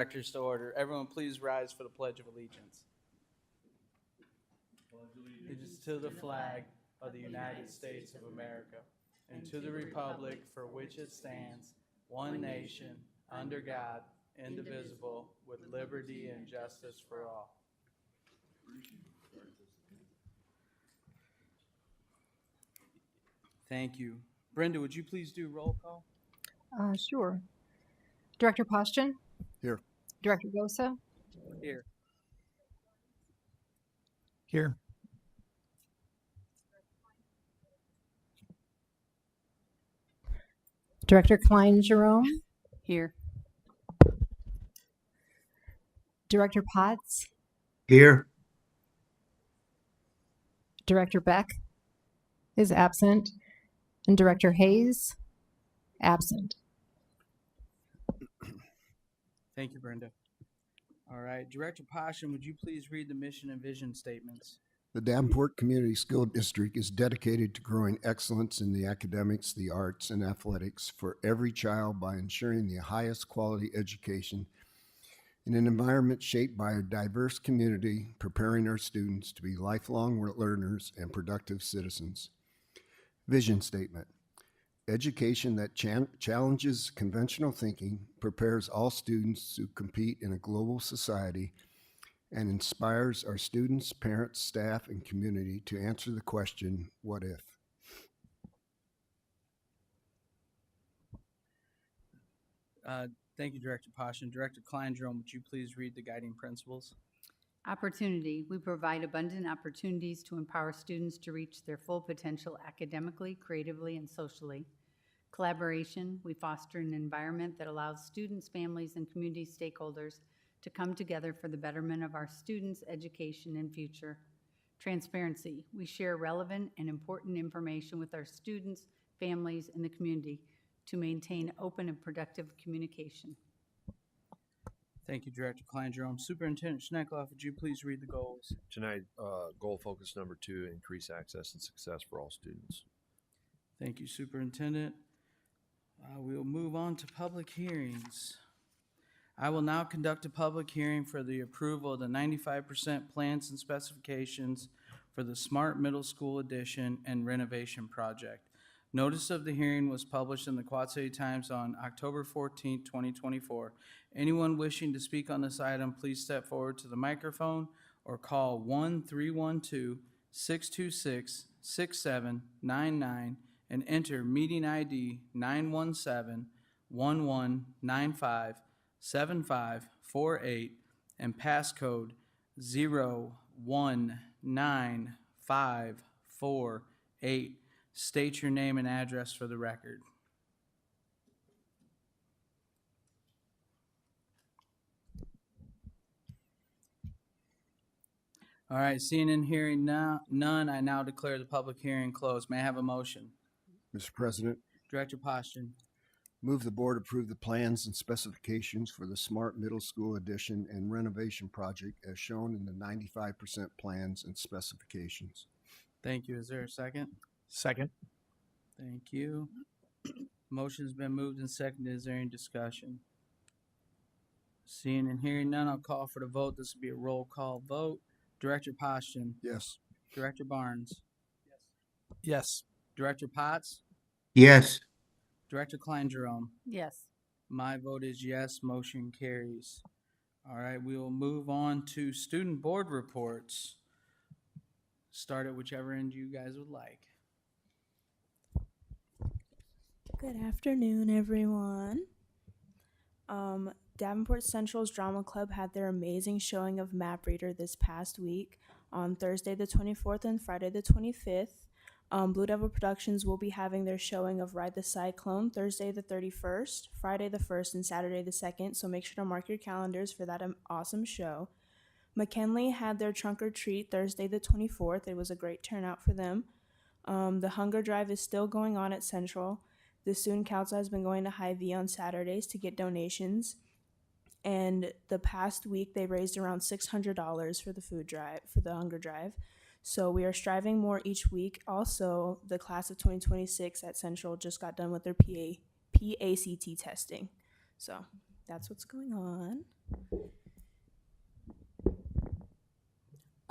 Directors to order. Everyone please rise for the Pledge of Allegiance. Allegiance to the flag of the United States of America and to the republic for which it stands, one nation, under God, indivisible, with liberty and justice for all. Thank you. Brenda, would you please do roll call? Sure. Director Poston? Here. Director Gosa? Here. Here. Director Klein-Jerome? Here. Director Potts? Here. Director Beck is absent. And Director Hayes? Absent. Thank you, Brenda. All right. Director Poston, would you please read the mission and vision statements? The Davenport Community School District is dedicated to growing excellence in the academics, the arts, and athletics for every child by ensuring the highest quality education in an environment shaped by a diverse community, preparing our students to be lifelong learners and productive citizens. Vision statement. Education that challenges conventional thinking, prepares all students to compete in a global society, and inspires our students, parents, staff, and community to answer the question, what if? Thank you, Director Poston. Director Klein-Jerome, would you please read the guiding principles? Opportunity. We provide abundant opportunities to empower students to reach their full potential academically, creatively, and socially. Collaboration. We foster an environment that allows students, families, and community stakeholders to come together for the betterment of our students' education and future. Transparency. We share relevant and important information with our students, families, and the community to maintain open and productive communication. Thank you, Director Klein-Jerome. Superintendent Schneckloff, would you please read the goals? Tonight, goal focus number 2, increase access and success for all students. Thank you, Superintendent. We'll move on to public hearings. I will now conduct a public hearing for the approval of the 95% plans and specifications for the Smart Middle School addition and renovation project. Notice of the hearing was published in the Quad City Times on October 14, 2024. Anyone wishing to speak on this item, please step forward to the microphone or call 1-312-626-6799 and enter meeting ID 917-1195-7548 and passcode 019548. State your name and address for the record. All right, seeing and hearing none, I now declare the public hearing closed. May I have a motion? Mr. President, Director Poston. move the board approve the plans and specifications for the Smart Middle School addition and renovation project as shown in the 95% plans and specifications. Thank you. Is there a second? Second. Thank you. Motion's been moved and seconded. Is there any discussion? Seeing and hearing none, I'll call for the vote. This will be a roll call vote. Director Poston. Yes. Director Barnes. Yes. Director Potts. Yes. Director Klein-Jerome. Yes. My vote is yes. Motion carries. All right, we will move on to student board reports. Start at whichever end you guys would like. Good afternoon, everyone. Davenport Central's Drama Club had their amazing showing of Map Reader this past week on Thursday the 24th and Friday the 25th. Blue Devil Productions will be having their showing of Ride the Cyclone Thursday the 31st, Friday the 1st, and Saturday the 2nd, so make sure to mark your calendars for that awesome show. McKinley had their Trunk or Treat Thursday the 24th. It was a great turnout for them. The Hunger Drive is still going on at Central. The Student Council has been going to Hy-Vee on Saturdays to get donations. And the past week, they raised around $600 for the food drive, for the Hunger Drive. So we are striving more each week. Also, the class of 2026 at Central just got done with their PACT testing. So that's what's going on.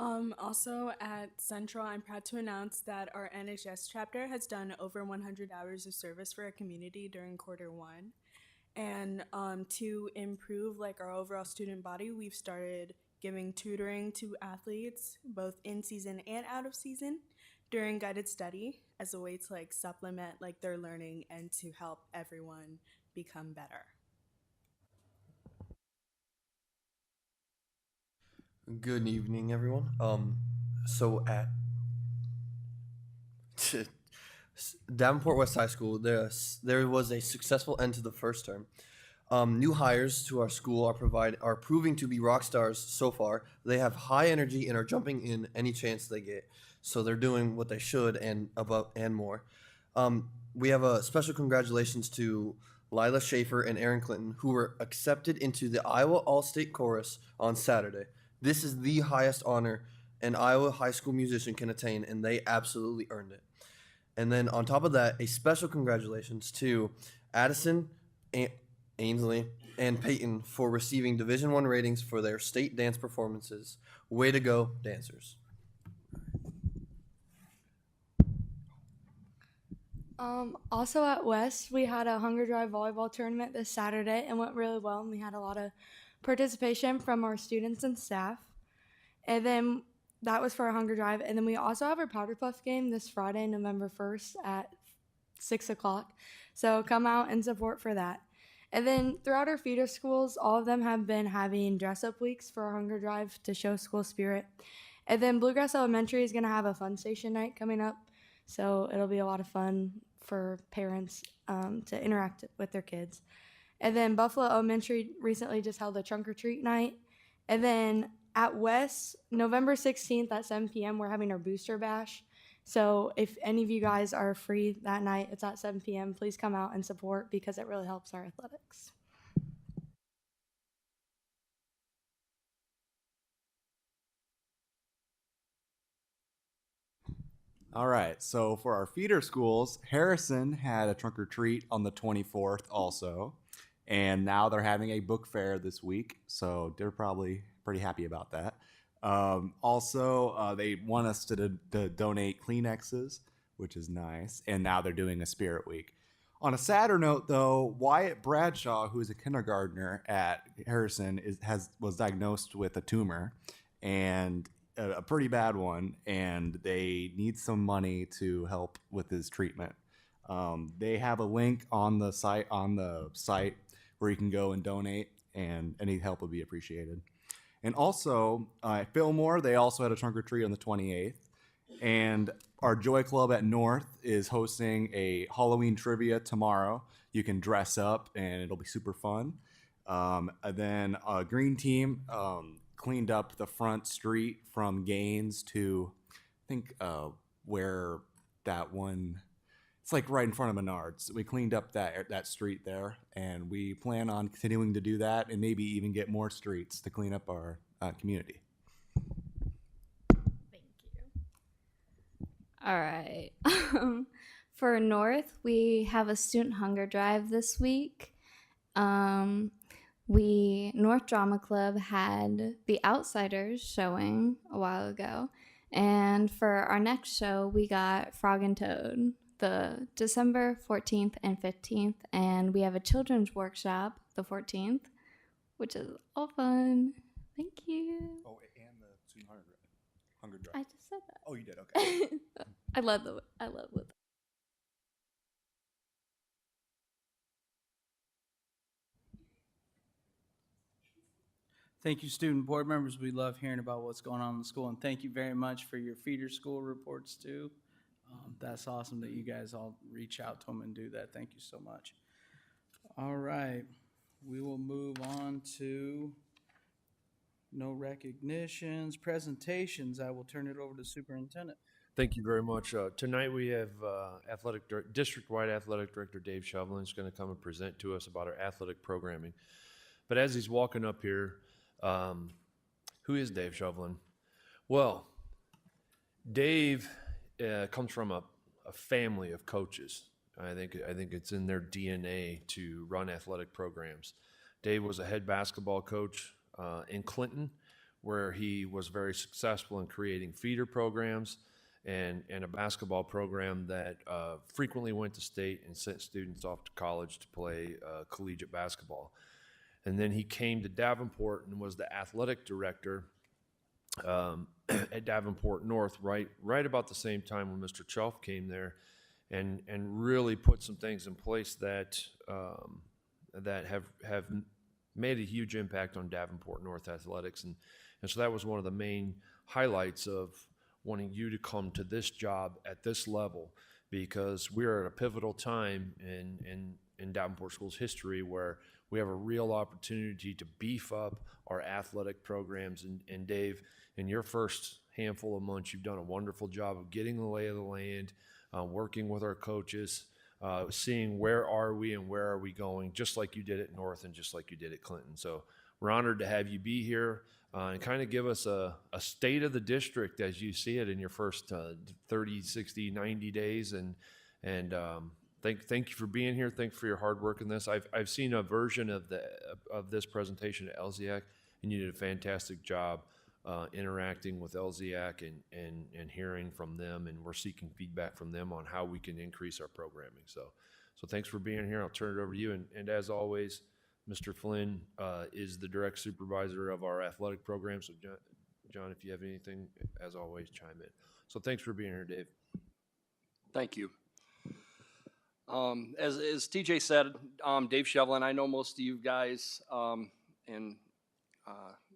Also at Central, I'm proud to announce that our NHS chapter has done over 100 hours of service for our community during quarter 1. And to improve like our overall student body, we've started giving tutoring to athletes both in season and out of season during guided study as a way to like supplement like their learning and to help everyone become better. Good evening, everyone. So at Davenport West High School, there was a successful end to the first term. New hires to our school are proving to be rock stars so far. They have high energy and are jumping in any chance they get. So they're doing what they should and above and more. We have a special congratulations to Lila Schaefer and Aaron Clinton, who were accepted into the Iowa All-State Chorus on Saturday. This is the highest honor an Iowa high school musician can attain, and they absolutely earned it. And then on top of that, a special congratulations to Addison, Ainsley, and Peyton for receiving Division I ratings for their state dance performances. Way to go, dancers. Also at West, we had a Hunger Drive volleyball tournament this Saturday and went really well, and we had a lot of participation from our students and staff. And then that was for our Hunger Drive. And then we also have our Powder Puff game this Friday, November 1st at 6 o'clock. So come out and support for that. And then throughout our feeder schools, all of them have been having dress-up weeks for our Hunger Drive to show school spirit. And then Bluegrass Elementary is going to have a fun station night coming up. So it'll be a lot of fun for parents to interact with their kids. And then Buffalo Elementary recently just held a trunk or treat night. And then at West, November 16th at 7 p.m., we're having our booster bash. So if any of you guys are free that night, it's at 7 p.m., please come out and support because it really helps our athletics. All right, so for our feeder schools, Harrison had a trunk or treat on the 24th also, and now they're having a book fair this week, so they're probably pretty happy about that. Also, they want us to donate Kleenexes, which is nice, and now they're doing a spirit week. On a sadder note, though, Wyatt Bradshaw, who is a kindergartner at Harrison, was diagnosed with a tumor, and a pretty bad one, and they need some money to help with his treatment. They have a link on the site where you can go and donate, and any help would be appreciated. And also, at Fillmore, they also had a trunk or treat on the 28th. And our Joy Club at North is hosting a Halloween trivia tomorrow. You can dress up, and it'll be super fun. And then Green Team cleaned up the front street from Gaines to, I think, where that one, it's like right in front of Menards. We cleaned up that street there, and we plan on continuing to do that and maybe even get more streets to clean up our community. Thank you. All right. For North, we have a student hunger drive this week. North Drama Club had The Outsiders showing a while ago. And for our next show, we got Frog and Toad, the December 14th and 15th. And we have a children's workshop the 14th, which is all fun. Thank you. Oh, and the student hunger drive. I just said that. Oh, you did? Okay. I love it. Thank you, student board members. We love hearing about what's going on in the school, and thank you very much for your feeder school reports too. That's awesome that you guys all reach out to them and do that. Thank you so much. All right, we will move on to no recognitions, presentations. I will turn it over to superintendent. Thank you very much. Tonight we have district-wide athletic director Dave Shovelin is going to come and present to us about our athletic programming. But as he's walking up here, who is Dave Shovelin? Well, Dave comes from a family of coaches. I think it's in their DNA to run athletic programs. Dave was a head basketball coach in Clinton, where he was very successful in creating feeder programs and a basketball program that frequently went to state and sent students off to college to play collegiate basketball. And then he came to Davenport and was the athletic director at Davenport North right about the same time when Mr. Chelf came there, and really put some things in place that that have made a huge impact on Davenport North athletics, and so that was one of the main highlights of wanting you to come to this job at this level, because we're at a pivotal time in Davenport School's history where we have a real opportunity to beef up our athletic programs. And Dave, in your first handful of months, you've done a wonderful job of getting the lay of the land, working with our coaches, seeing where are we and where are we going, just like you did at North and just like you did at Clinton. So we're honored to have you be here and kind of give us a state of the district as you see it in your first 30, 60, 90 days. And thank you for being here. Thank you for your hard work in this. I've seen a version of this presentation at LZAC, and you did a fantastic job interacting with LZAC and hearing from them, and we're seeking feedback from them on how we can increase our programming. So thanks for being here. I'll turn it over to you. And as always, Mr. Flynn is the direct supervisor of our athletic program. So John, if you have anything, as always, chime in. So thanks for being here, Dave. Thank you. As TJ said, Dave Shevlin, I know most of you guys and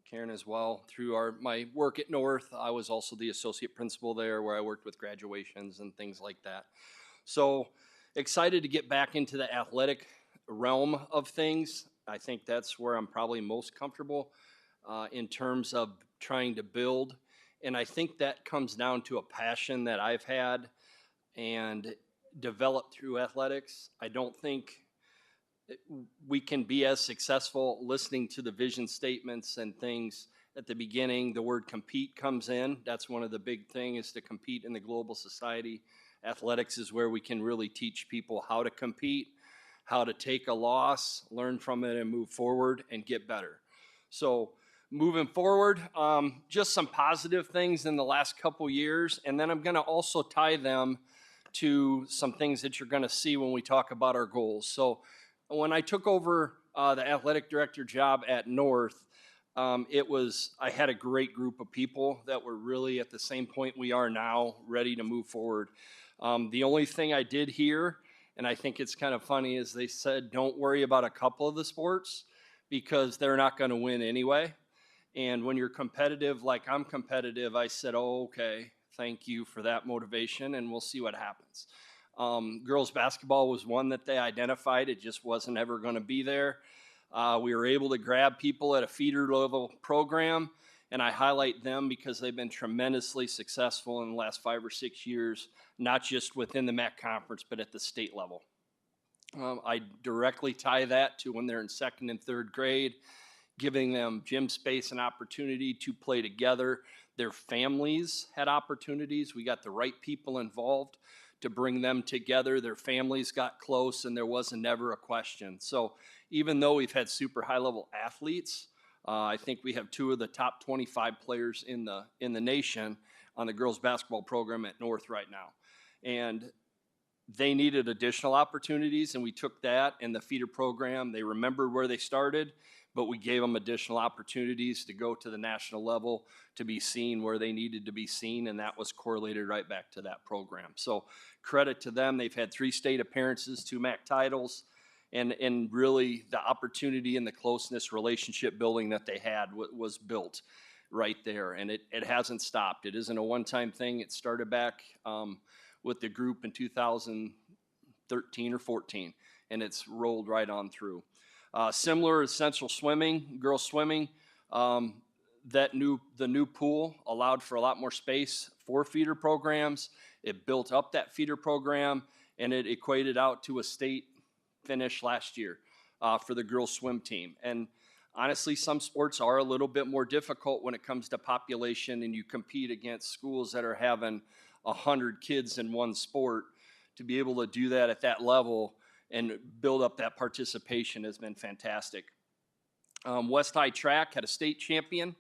Karen as well through my work at North. I was also the associate principal there, where I worked with graduations and things like that. So excited to get back into the athletic realm of things. I think that's where I'm probably most comfortable in terms of trying to build. And I think that comes down to a passion that I've had and developed through athletics. I don't think we can be as successful listening to the vision statements and things at the beginning. The word compete comes in. That's one of the big things, is to compete in the global society. Athletics is where we can really teach people how to compete, how to take a loss, learn from it, and move forward and get better. So moving forward, just some positive things in the last couple years, and then I'm going to also tie them to some things that you're going to see when we talk about our goals. So when I took over the athletic director job at North, I had a great group of people that were really at the same point we are now, ready to move forward. The only thing I did here, and I think it's kind of funny, is they said, don't worry about a couple of the sports because they're not going to win anyway. And when you're competitive like I'm competitive, I said, oh, okay, thank you for that motivation, and we'll see what happens. Girls basketball was one that they identified. It just wasn't ever going to be there. We were able to grab people at a feeder level program, and I highlight them because they've been tremendously successful in the last 5 or 6 years, not just within the MAC conference, but at the state level. I directly tie that to when they're in 2nd and 3rd grade, giving them gym space and opportunity to play together. Their families had opportunities. We got the right people involved to bring them together. Their families got close, and there wasn't never a question. So even though we've had super high-level athletes, I think we have 2 of the top 25 players in the nation on the girls basketball program at North right now. And they needed additional opportunities, and we took that and the feeder program. They remembered where they started, but we gave them additional opportunities to go to the national level, to be seen where they needed to be seen, and that was correlated right back to that program. So credit to them. They've had 3 state appearances, 2 MAC titles, and really the opportunity and the closeness relationship building that they had was built right there, and it hasn't stopped. It isn't a one-time thing. It started back with the group in 2013 or 14, and it's rolled right on through. Similar essential swimming, girls swimming, the new pool allowed for a lot more space for feeder programs. It built up that feeder program, and it equated out to a state finish last year for the girls swim team. And honestly, some sports are a little bit more difficult when it comes to population, and you compete against schools that are having 100 kids in one sport. To be able to do that at that level and build up that participation has been fantastic. West High Track had a state champion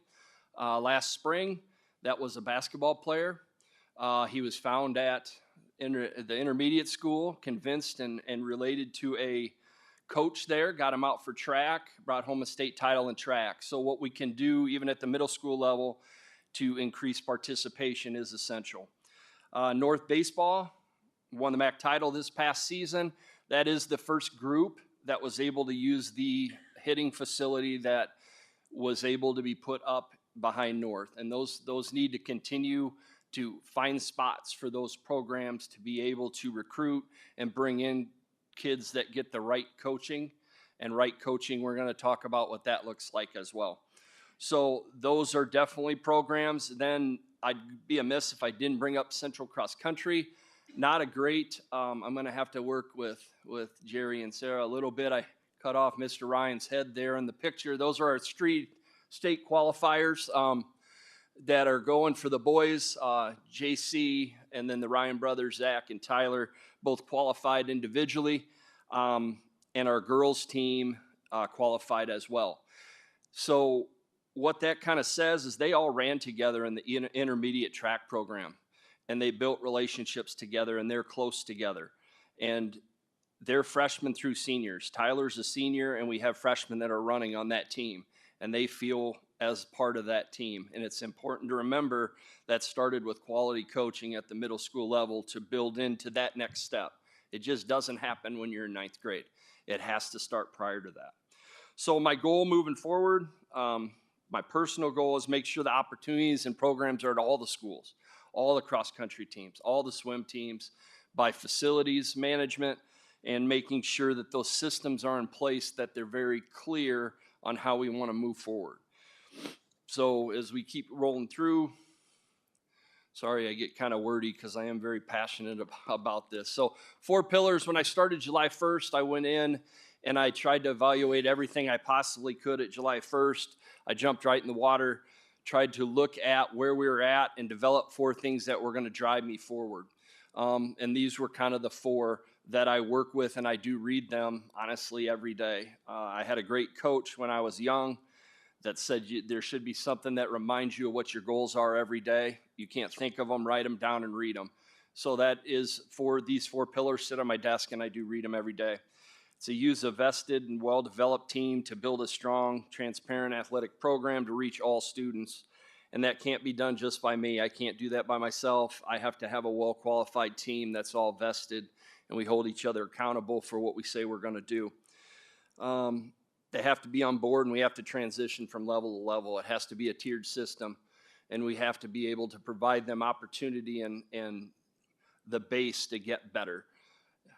last spring. That was a basketball player. He was found at the intermediate school, convinced and related to a coach there, got him out for track, brought home a state title in track. So what we can do even at the middle school level to increase participation is essential. North Baseball won the MAC title this past season. That is the first group that was able to use the hitting facility that was able to be put up behind North. And those need to continue to find spots for those programs to be able to recruit and bring in kids that get the right coaching. And right coaching, we're going to talk about what that looks like as well. So those are definitely programs. Then I'd be amiss if I didn't bring up Central Cross Country. Not a great, I'm going to have to work with Jerry and Sarah a little bit. I cut off Mr. Ryan's head there in the picture. Those are our state qualifiers that are going for the boys. JC and then the Ryan brothers, Zach and Tyler, both qualified individually. And our girls team qualified as well. So what that kind of says is they all ran together in the intermediate track program, and they built relationships together, and they're close together. And they're freshmen through seniors. Tyler's a senior, and we have freshmen that are running on that team, and they feel as part of that team. And it's important to remember that started with quality coaching at the middle school level to build into that next step. It just doesn't happen when you're in ninth grade. It has to start prior to that. So my goal moving forward, my personal goal is make sure the opportunities and programs are at all the schools, all the cross-country teams, all the swim teams, by facilities management, and making sure that those systems are in place, that they're very clear on how we want to move forward. So as we keep rolling through, sorry, I get kind of wordy because I am very passionate about this. So 4 pillars. When I started July 1st, I went in and I tried to evaluate everything I possibly could at July 1st. I jumped right in the water, tried to look at where we were at and develop 4 things that were going to drive me forward. And these were kind of the 4 that I work with, and I do read them, honestly, every day. I had a great coach when I was young that said there should be something that reminds you of what your goals are every day. You can't think of them, write them down and read them. So that is for these 4 pillars sit on my desk, and I do read them every day. It's to use a vested and well-developed team to build a strong, transparent athletic program to reach all students. And that can't be done just by me. I can't do that by myself. I have to have a well-qualified team that's all vested, and we hold each other accountable for what we say we're going to do. They have to be on board, and we have to transition from level to level. It has to be a tiered system, and we have to be able to provide them opportunity and the base to get better.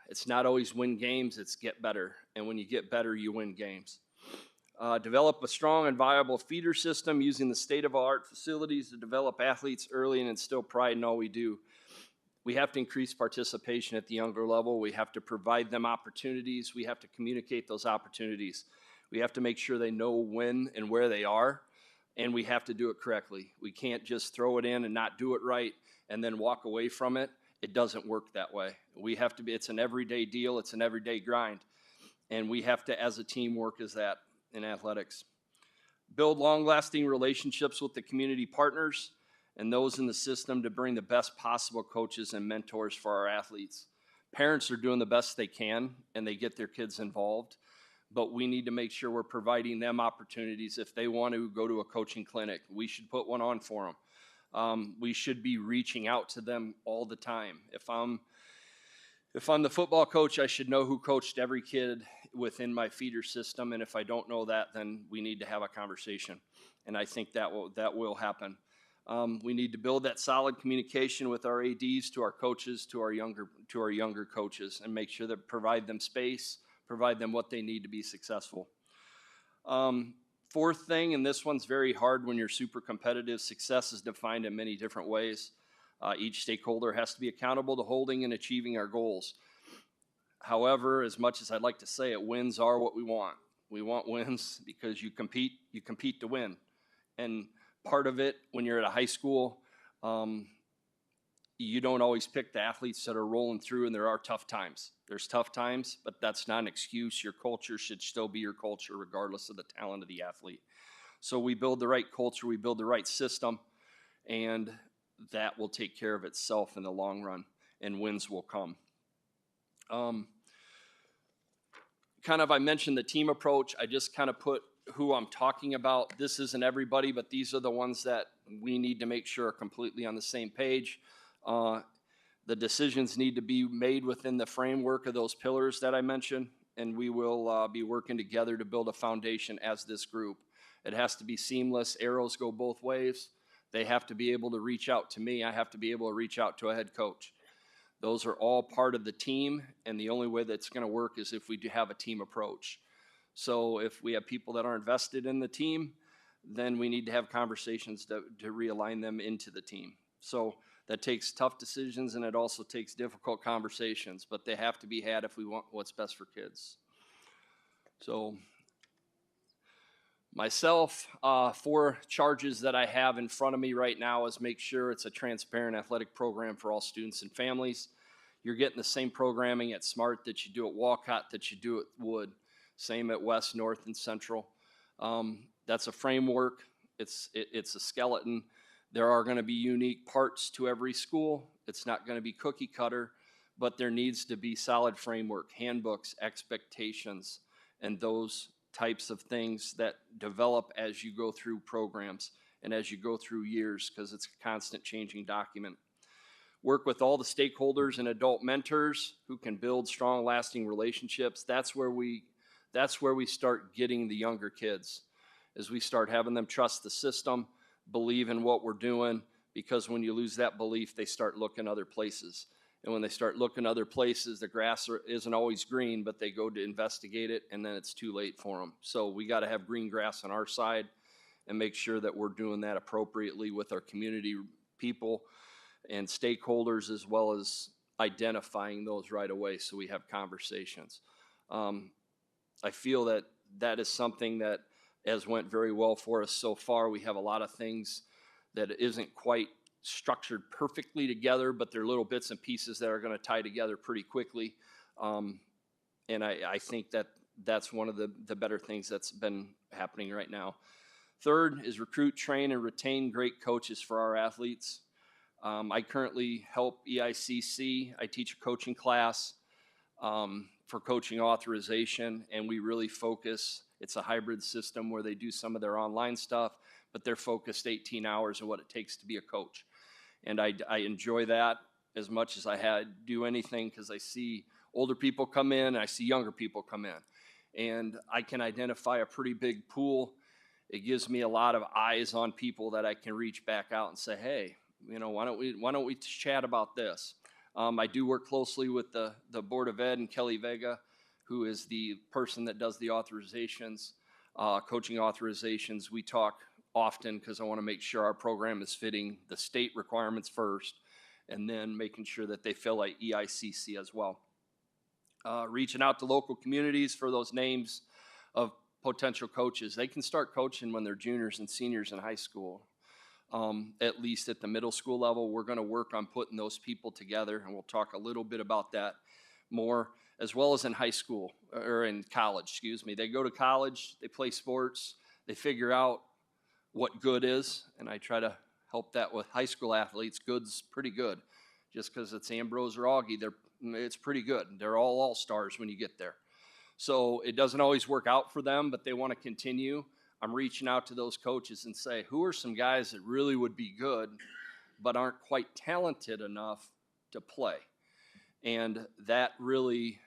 It's not always win games, it's get better. And when you get better, you win games. Develop a strong and viable feeder system using the state-of-the-art facilities to develop athletes early and instill pride in all we do. We have to increase participation at the younger level. We have to provide them opportunities. We have to communicate those opportunities. We have to make sure they know when and where they are, and we have to do it correctly. We can't just throw it in and not do it right and then walk away from it. It doesn't work that way. We have to be, it's an everyday deal. It's an everyday grind. And we have to, as a team, work as that in athletics. Build long-lasting relationships with the community partners and those in the system to bring the best possible coaches and mentors for our athletes. Parents are doing the best they can, and they get their kids involved, but we need to make sure we're providing them opportunities. If they want to go to a coaching clinic, we should put one on for them. We should be reaching out to them all the time. If I'm the football coach, I should know who coached every kid within my feeder system, and if I don't know that, then we need to have a conversation, and I think that will happen. We need to build that solid communication with our ADs, to our coaches, to our younger coaches, and make sure that provide them space, provide them what they need to be successful. 4th thing, and this one's very hard when you're super competitive, success is defined in many different ways. Each stakeholder has to be accountable to holding and achieving our goals. However, as much as I'd like to say it, wins are what we want. We want wins because you compete to win. And part of it, when you're at a high school, you don't always pick the athletes that are rolling through, and there are tough times. There's tough times, but that's not an excuse. Your culture should still be your culture regardless of the talent of the athlete. So we build the right culture, we build the right system, and that will take care of itself in the long run, and wins will come. I mentioned the team approach. I just kind of put who I'm talking about. This isn't everybody, but these are the ones that we need to make sure are completely on the same page. The decisions need to be made within the framework of those pillars that I mentioned, and we will be working together to build a foundation as this group. It has to be seamless. Arrows go both ways. They have to be able to reach out to me. I have to be able to reach out to a head coach. Those are all part of the team, and the only way that's going to work is if we do have a team approach. So if we have people that aren't vested in the team, then we need to have conversations to realign them into the team. So that takes tough decisions, and it also takes difficult conversations, but they have to be had if we want what's best for kids. So myself, 4 charges that I have in front of me right now is make sure it's a transparent athletic program for all students and families. You're getting the same programming at Smart that you do at Walcott, that you do at Wood. Same at West, North, and Central. That's a framework. It's a skeleton. There are going to be unique parts to every school. It's not going to be cookie cutter, but there needs to be solid framework, handbooks, expectations, and those types of things that develop as you go through programs and as you go through years, because it's a constant changing document. Work with all the stakeholders and adult mentors who can build strong, lasting relationships. That's where we start getting the younger kids, as we start having them trust the system, believe in what we're doing, because when you lose that belief, they start looking other places. And when they start looking other places, the grass isn't always green, but they go to investigate it, and then it's too late for them. So we got to have green grass on our side and make sure that we're doing that appropriately with our community people and stakeholders, as well as identifying those right away so we have conversations. I feel that that is something that has went very well for us so far. We have a lot of things that isn't quite structured perfectly together, but they're little bits and pieces that are going to tie together pretty quickly. And I think that that's one of the better things that's been happening right now. Third is recruit, train, and retain great coaches for our athletes. I currently help EICC. I teach a coaching class for coaching authorization, and we really focus. It's a hybrid system where they do some of their online stuff, but they're focused 18 hours on what it takes to be a coach. And I enjoy that as much as I do anything, because I see older people come in, and I see younger people come in. And I can identify a pretty big pool. It gives me a lot of eyes on people that I can reach back out and say, hey, why don't we chat about this? I do work closely with the Board of Ed and Kelly Vega, who is the person that does the authorizations, coaching authorizations. We talk often because I want to make sure our program is fitting the state requirements first, and then making sure that they fill out EICC as well. Reaching out to local communities for those names of potential coaches. They can start coaching when they're juniors and seniors in high school. At least at the middle school level, we're going to work on putting those people together, and we'll talk a little bit about that more, as well as in high school, or in college, excuse me. They go to college, they play sports, they figure out what good is, and I try to help that with high school athletes. Good's pretty good. Just because it's Ambrose or Augie, it's pretty good. They're all all-stars when you get there. So it doesn't always work out for them, but they want to continue. I'm reaching out to those coaches and say, who are some guys that really would be good, but aren't quite talented enough to play? And that really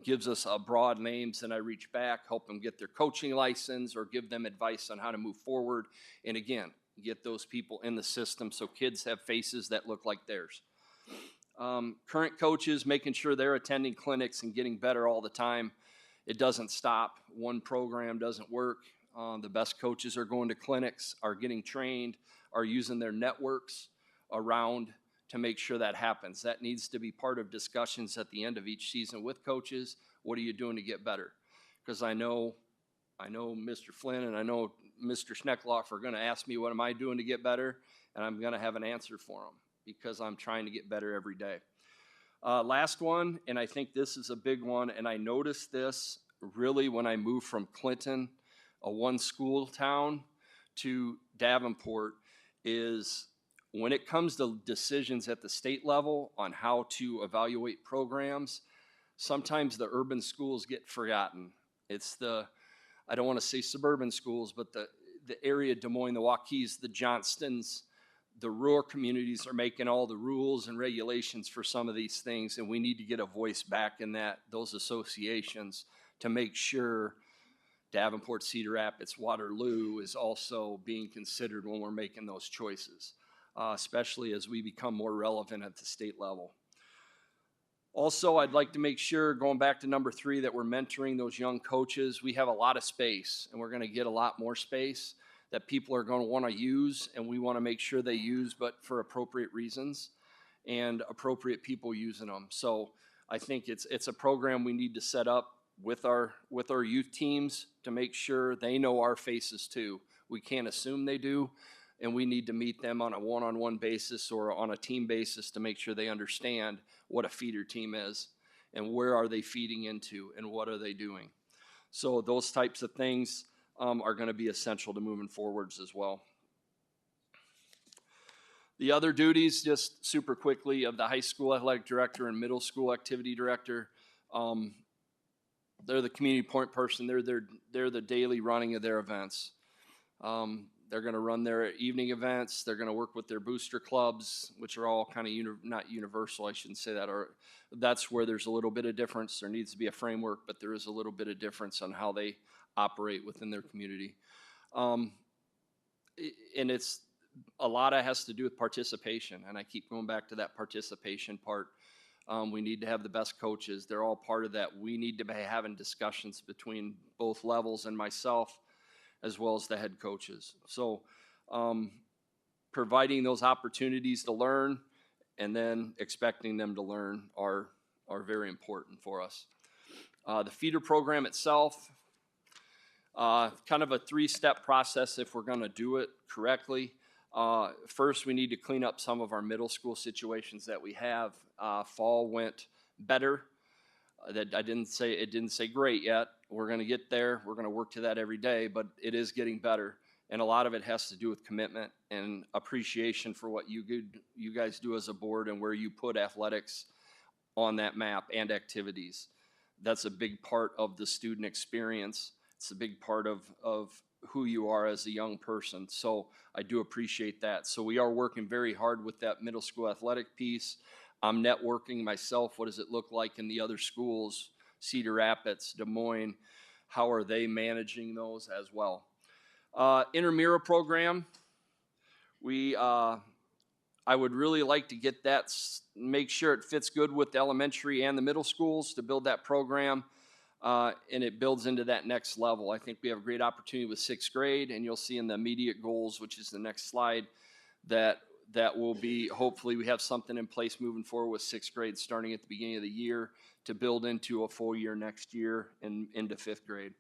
gives us a broad names, and I reach back, help them get their coaching license, or give them advice on how to move forward. And again, get those people in the system so kids have faces that look like theirs. Current coaches, making sure they're attending clinics and getting better all the time. It doesn't stop. One program doesn't work. The best coaches are going to clinics, are getting trained, are using their networks around to make sure that happens. That needs to be part of discussions at the end of each season with coaches. What are you doing to get better? Because I know Mr. Flynn and I know Mr. Schneckloff are going to ask me, what am I doing to get better? And I'm going to have an answer for them, because I'm trying to get better every day. Last one, and I think this is a big one, and I noticed this really when I moved from Clinton, a one-school town, to Davenport is when it comes to decisions at the state level on how to evaluate programs, sometimes the urban schools get forgotten. It's I don't want to say suburban schools, but the area, Des Moines, the Waukees, the Johnstons, the rural communities are making all the rules and regulations for some of these things, and we need to get a voice back in those associations to make sure Davenport, Cedar Rapids, Waterloo is also being considered when we're making those choices, especially as we become more relevant at the state level. Also, I'd like to make sure, going back to number 3, that we're mentoring those young coaches. We have a lot of space, and we're going to get a lot more space that people are going to want to use, and we want to make sure they use, but for appropriate reasons and appropriate people using them. So I think it's a program we need to set up with our youth teams to make sure they know our faces too. We can't assume they do, and we need to meet them on a one-on-one basis or on a team basis to make sure they understand what a feeder team is and where are they feeding into and what are they doing. So those types of things are going to be essential to moving forwards as well. The other duties, just super quickly, of the high school athletic director and middle school activity director, they're the community point person. They're the daily running of their events. They're going to run their evening events. They're going to work with their booster clubs, which are all kind of not universal. I shouldn't say that. Or that's where there's a little bit of difference. There needs to be a framework, but there is a little bit of difference on how they operate within their community. And it's a lot of has to do with participation. And I keep going back to that participation part. We need to have the best coaches. They're all part of that. We need to be having discussions between both levels and myself, as well as the head coaches. So providing those opportunities to learn and then expecting them to learn are very important for us. The feeder program itself, kind of a 3-step process if we're going to do it correctly. First, we need to clean up some of our middle school situations that we have. Fall went better. That it didn't say great yet. We're going to get there. We're going to work to that every day, but it is getting better. And a lot of it has to do with commitment and appreciation for what you guys do as a board and where you put athletics on that map and activities. That's a big part of the student experience. It's a big part of who you are as a young person. So I do appreciate that. So we are working very hard with that middle school athletic piece. I'm networking myself. What does it look like in the other schools? Cedar Rapids, Des Moines, how are they managing those as well? Intramural program, I would really like to get that, make sure it fits good with the elementary and the middle schools to build that program, and it builds into that next level. I think we have a great opportunity with 6th grade, and you'll see in the immediate goals, which is the next slide, that will be, hopefully we have something in place moving forward with 6th grade starting at the beginning of the year to build into a full year next year and into 5th grade.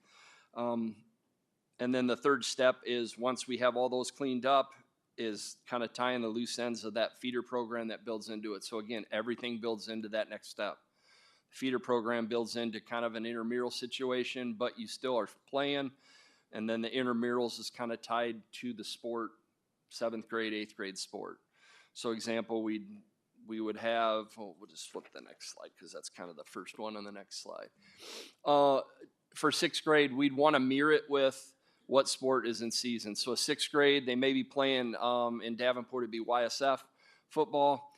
And then the third step is, once we have all those cleaned up, is kind of tying the loose ends of that feeder program that builds into it. So again, everything builds into that next step. The feeder program builds into kind of an intramural situation, but you still are playing. And then the intramurals is kind of tied to the sport, 7th grade, 8th grade sport. So example, we would have, we'll just flip the next slide because that's kind of the first one on the next slide. For 6th grade, we'd want to mirror it with what sport is in season. So 6th grade, they may be playing, in Davenport, it'd be YSF football.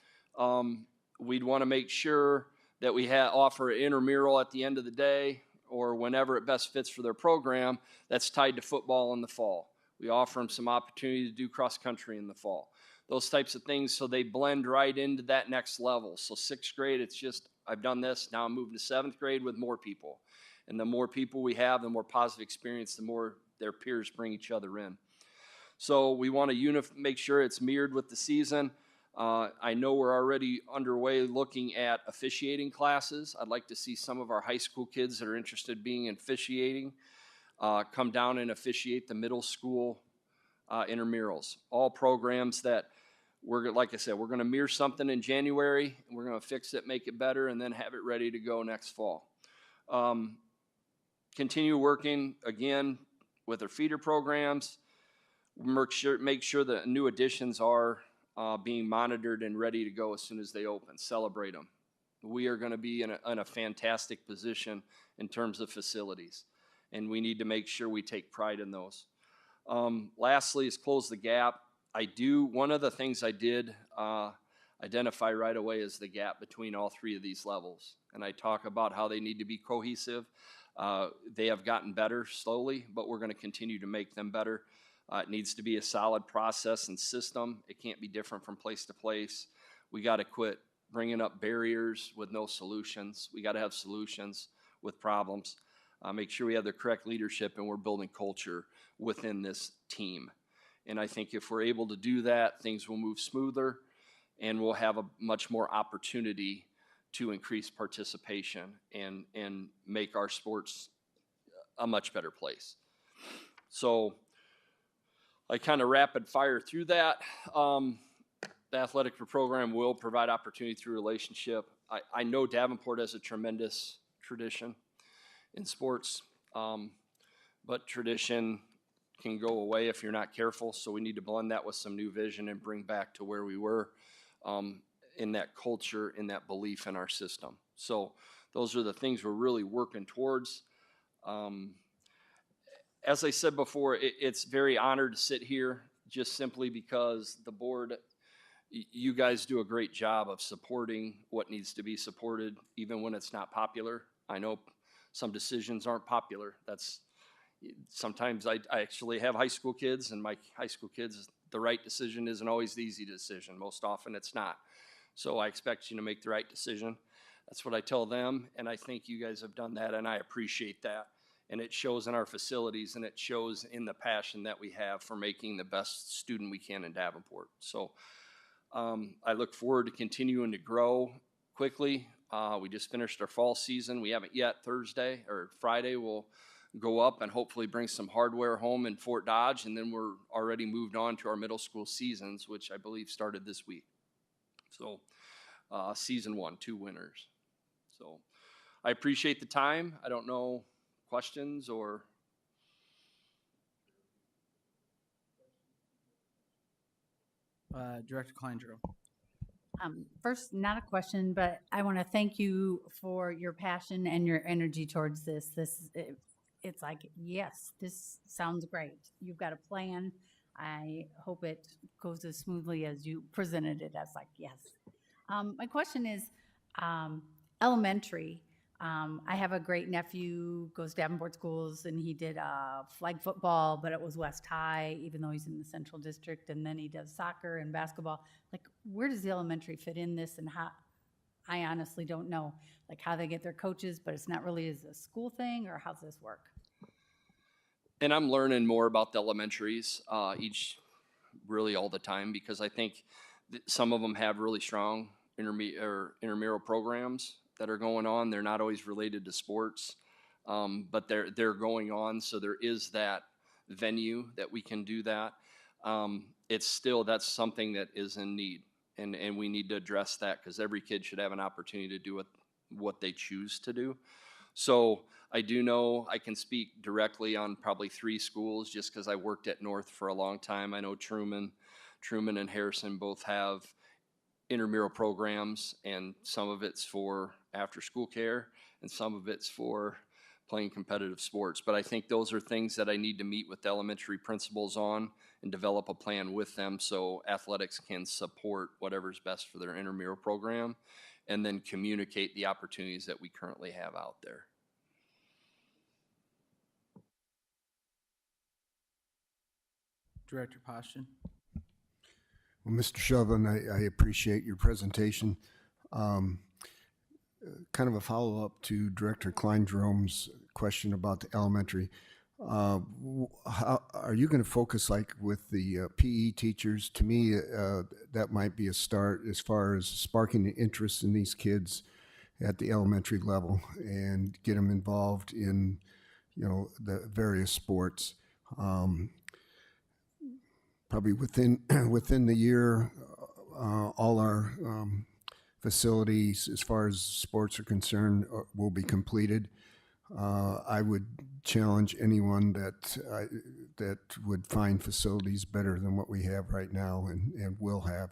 We'd want to make sure that we offer an intramural at the end of the day or whenever it best fits for their program that's tied to football in the fall. We offer them some opportunity to do cross country in the fall. Those types of things, so they blend right into that next level. So 6th grade, it's just, I've done this, now I'm moving to 7th grade with more people. And the more people we have, the more positive experience, the more their peers bring each other in. So we want to make sure it's mirrored with the season. I know we're already underway looking at officiating classes. I'd like to see some of our high school kids that are interested in being in officiating come down and officiate the middle school intramurals. All programs that like I said, we're going to mirror something in January, and we're going to fix it, make it better, and then have it ready to go next fall. Continue working, again, with our feeder programs. Make sure that new additions are being monitored and ready to go as soon as they open. Celebrate them. We are going to be in a fantastic position in terms of facilities, and we need to make sure we take pride in those. Lastly is close the gap. One of the things I did identify right away is the gap between all three of these levels. And I talk about how they need to be cohesive. They have gotten better slowly, but we're going to continue to make them better. It needs to be a solid process and system. It can't be different from place to place. We got to quit bringing up barriers with no solutions. We got to have solutions with problems. Make sure we have the correct leadership and we're building culture within this team. And I think if we're able to do that, things will move smoother and we'll have a much more opportunity to increase participation and make our sports a much better place. So I kind of rapid fire through that. The athletic program will provide opportunity through relationship. I know Davenport has a tremendous tradition in sports, but tradition can go away if you're not careful. So we need to blend that with some new vision and bring back to where we were in that culture, in that belief in our system. So those are the things we're really working towards. As I said before, it's very honored to sit here just simply because the board, you guys do a great job of supporting what needs to be supported, even when it's not popular. I know some decisions aren't popular. Sometimes I actually have high school kids, and my high school kids, the right decision isn't always the easy decision. Most often it's not. So I expect you to make the right decision. That's what I tell them, and I think you guys have done that, and I appreciate that. And it shows in our facilities, and it shows in the passion that we have for making the best student we can in Davenport. So I look forward to continuing to grow quickly. We just finished our fall season. We haven't yet. Friday, we'll go up and hopefully bring some hardware home in Fort Dodge, and then we're already moved on to our middle school seasons, which I believe started this week. So season 1, 2 winners. So I appreciate the time. I don't know, questions or? Director Kleindro. First, not a question, but I want to thank you for your passion and your energy towards this. It's like, yes, this sounds great. You've got a plan. I hope it goes as smoothly as you presented it as, like, yes. My question is elementary. I have a great nephew, goes to Davenport schools, and he did flag football, but it was West High, even though he's in the Central District, and then he does soccer and basketball. Like, where does the elementary fit in this, and how? I honestly don't know, like, how they get their coaches, but it's not really as a school thing, or how's this work? And I'm learning more about the elementaries really all the time, because I think some of them have really strong intramural programs that are going on. They're not always related to sports, but they're going on. So there is that venue that we can do that. That's something that is in need, and we need to address that, because every kid should have an opportunity to do what they choose to do. So I do know I can speak directly on probably 3 schools, just because I worked at North for a long time. I know Truman and Harrison both have intramural programs, and some of it's for after school care and some of it's for playing competitive sports. But I think those are things that I need to meet with elementary principals on and develop a plan with them, so athletics can support whatever's best for their intramural program, and then communicate the opportunities that we currently have out there. Director Poston. Well, Mr. Chauvin, I appreciate your presentation. Kind of a follow-up to Director Kleindrome's question about the elementary. How are you going to focus, like, with the PE teachers? To me, that might be a start as far as sparking the interest in these kids at the elementary level and get them involved in, the various sports. Probably within the year, all our facilities, as far as sports are concerned, will be completed. I would challenge anyone that that would find facilities better than what we have right now and will have.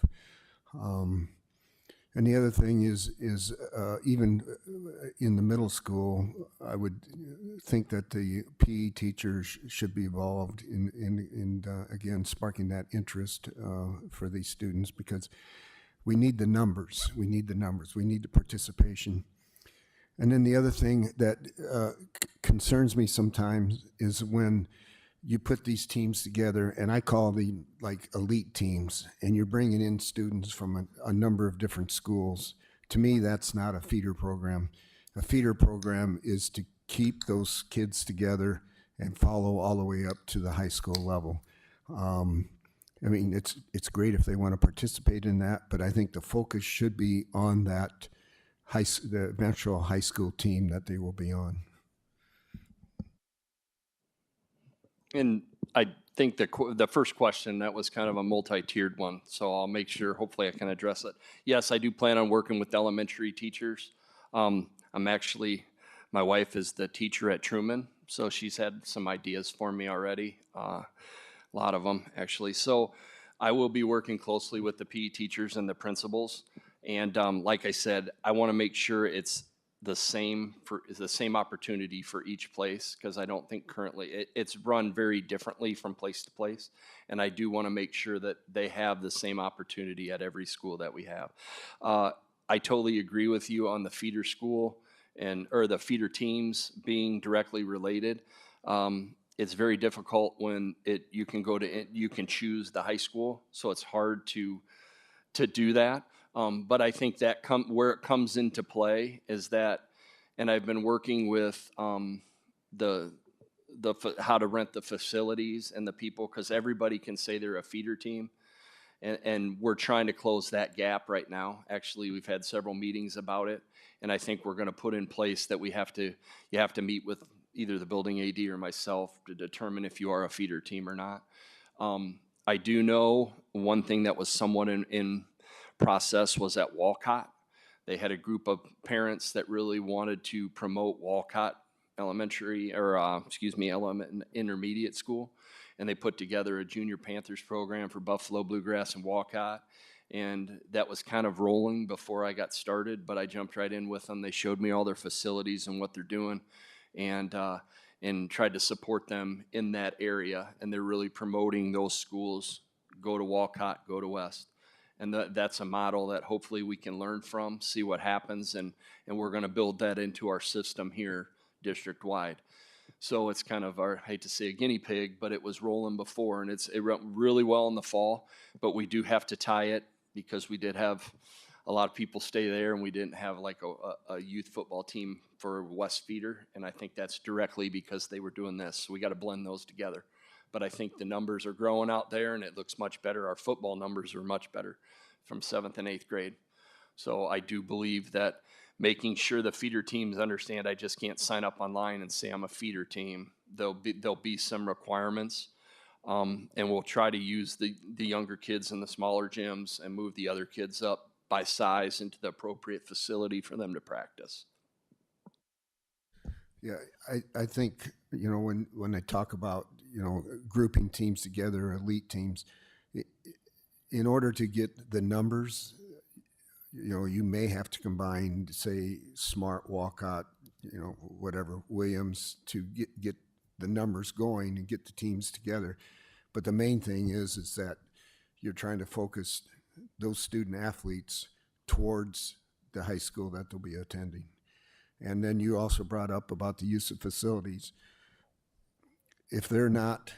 And the other thing is even in the middle school, I would think that the PE teachers should be involved in again, sparking that interest for these students, because we need the numbers. We need the numbers. We need the participation. And then the other thing that concerns me sometimes is when you put these teams together, and I call the like elite teams, and you're bringing in students from a number of different schools. To me, that's not a feeder program. A feeder program is to keep those kids together and follow all the way up to the high school level. I mean, it's great if they want to participate in that, but I think the focus should be on that the eventual high school team that they will be on. And I think the first question, that was kind of a multi-tiered one, so I'll make sure, hopefully I can address it. Yes, I do plan on working with elementary teachers. My wife is the teacher at Truman, so she's had some ideas for me already, a lot of them actually. So I will be working closely with the PE teachers and the principals. And like I said, I want to make sure it's the same opportunity for each place, because I don't think currently it's run very differently from place to place, and I do want to make sure that they have the same opportunity at every school that we have. I totally agree with you on the feeder school or the feeder teams being directly related. It's very difficult when you can choose the high school, so it's hard to do that. But I think that where it comes into play is that, and I've been working with how to rent the facilities and the people, because everybody can say they're a feeder team, and we're trying to close that gap right now. Actually, we've had several meetings about it, and I think we're going to put in place that you have to meet with either the building AD or myself to determine if you are a feeder team or not. I do know one thing that was somewhat in process was at Walcott. They had a group of parents that really wanted to promote Walcott Elementary, or intermediate school, and they put together a Junior Panthers program for Buffalo Bluegrass and Walcott, and that was kind of rolling before I got started, but I jumped right in with them. They showed me all their facilities and what they're doing, and tried to support them in that area, and they're really promoting those schools. Go to Walcott, go to West. And that's a model that hopefully we can learn from, see what happens, and we're going to build that into our system here district-wide. So it's kind of I hate to say a guinea pig, but it was rolling before, and it went really well in the fall, but we do have to tie it, because we did have a lot of people stay there, and we didn't have like a youth football team for West Feeder, and I think that's directly because they were doing this. So we got to blend those together. But I think the numbers are growing out there, and it looks much better. Our football numbers are much better from 7th and 8th grade. So I do believe that making sure the feeder teams understand I just can't sign up online and say I'm a feeder team. There'll be some requirements, and we'll try to use the younger kids in the smaller gyms and move the other kids up by size into the appropriate facility for them to practice. Yeah, I think, when they talk about, grouping teams together, elite teams, in order to get the numbers, you may have to combine, say, Smart, Walcott, whatever, Williams, to get the numbers going and get the teams together. But the main thing is that you're trying to focus those student athletes towards the high school that they'll be attending. And then you also brought up about the use of facilities. If they're not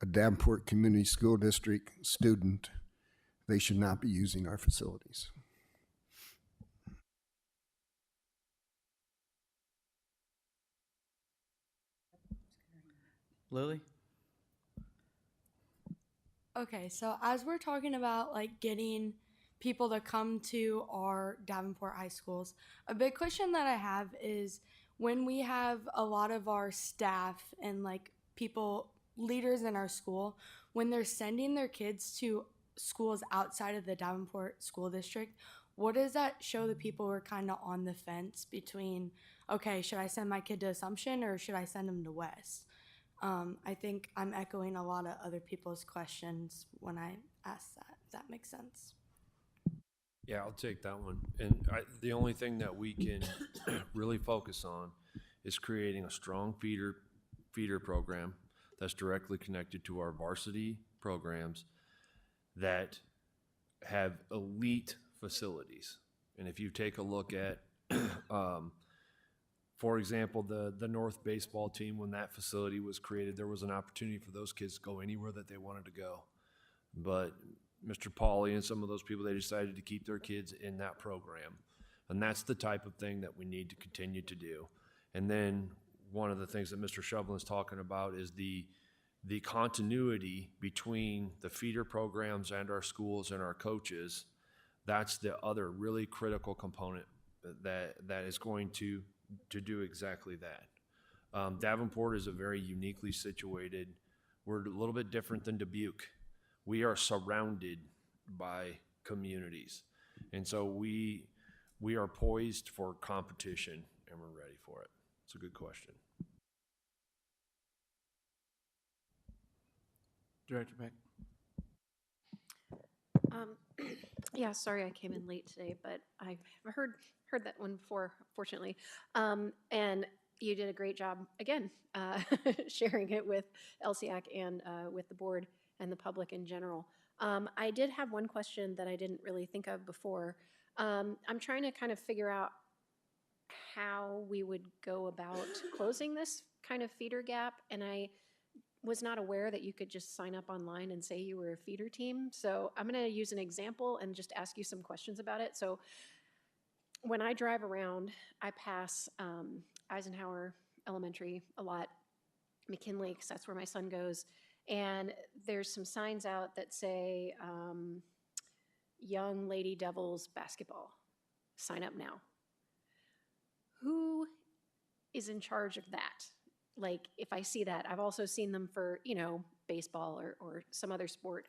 a Davenport Community School District student, they should not be using our facilities. Lily? Okay, so as we're talking about like getting people to come to our Davenport high schools, a big question that I have is when we have a lot of our staff and like leaders in our school, when they're sending their kids to schools outside of the Davenport school district, what does that show the people who are kind of on the fence between, okay, should I send my kid to Assumption or should I send him to West? I think I'm echoing a lot of other people's questions when I ask that, if that makes sense. Yeah, I'll take that one. And the only thing that we can really focus on is creating a strong feeder program that's directly connected to our varsity programs that have elite facilities. And if you take a look at, for example, the North baseball team, when that facility was created, there was an opportunity for those kids to go anywhere that they wanted to go. But Mr. Pauly and some of those people, they decided to keep their kids in that program. And that's the type of thing that we need to continue to do. And then one of the things that Mr. Shovelin is talking about is the continuity between the feeder programs and our schools and our coaches. That's the other really critical component that is going to do exactly that. Davenport is a very uniquely situated. We're a little bit different than Dubuque. We are surrounded by communities. And so we are poised for competition, and we're ready for it. It's a good question. Director Beck. Yeah, sorry I came in late today, but I've heard that one before, fortunately. And you did a great job, again, sharing it with LSEAC and with the board and the public in general. I did have one question that I didn't really think of before. I'm trying to kind of figure out how we would go about closing this kind of feeder gap, and I was not aware that you could just sign up online and say you were a feeder team. So I'm going to use an example and just ask you some questions about it. So when I drive around, I pass Eisenhower Elementary a lot, McKinley, because that's where my son goes. And there's some signs out that say Young Lady Devils basketball. Sign up now. Who is in charge of that? Like, if I see that, I've also seen them for, baseball or some other sport.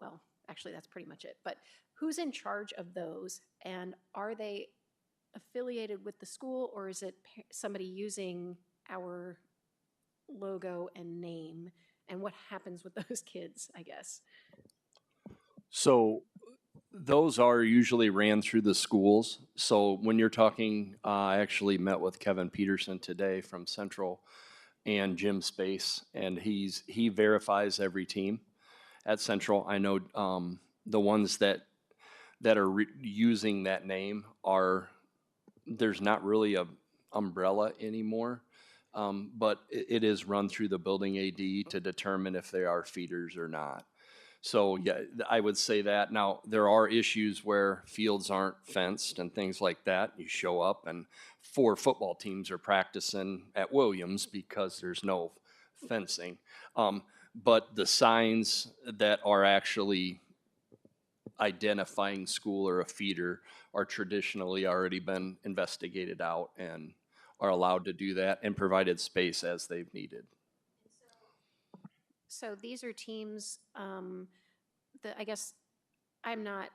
Well, actually, that's pretty much it. But who's in charge of those? And are they affiliated with the school, or is it somebody using our logo and name? And what happens with those kids, I guess? So those are usually ran through the schools. So when you're talking, I actually met with Kevin Peterson today from Central and Jim Space, and he verifies every team at Central. I know the ones that are using that name there's not really a umbrella anymore, but it is run through the building AD to determine if they are feeders or not. So yeah, I would say that. Now, there are issues where fields aren't fenced and things like that. You show up and 4 football teams are practicing at Williams because there's no fencing. But the signs that are actually identifying school or a feeder are traditionally already been investigated out and are allowed to do that and provided space as they've needed. So these are teams, I guess I'm not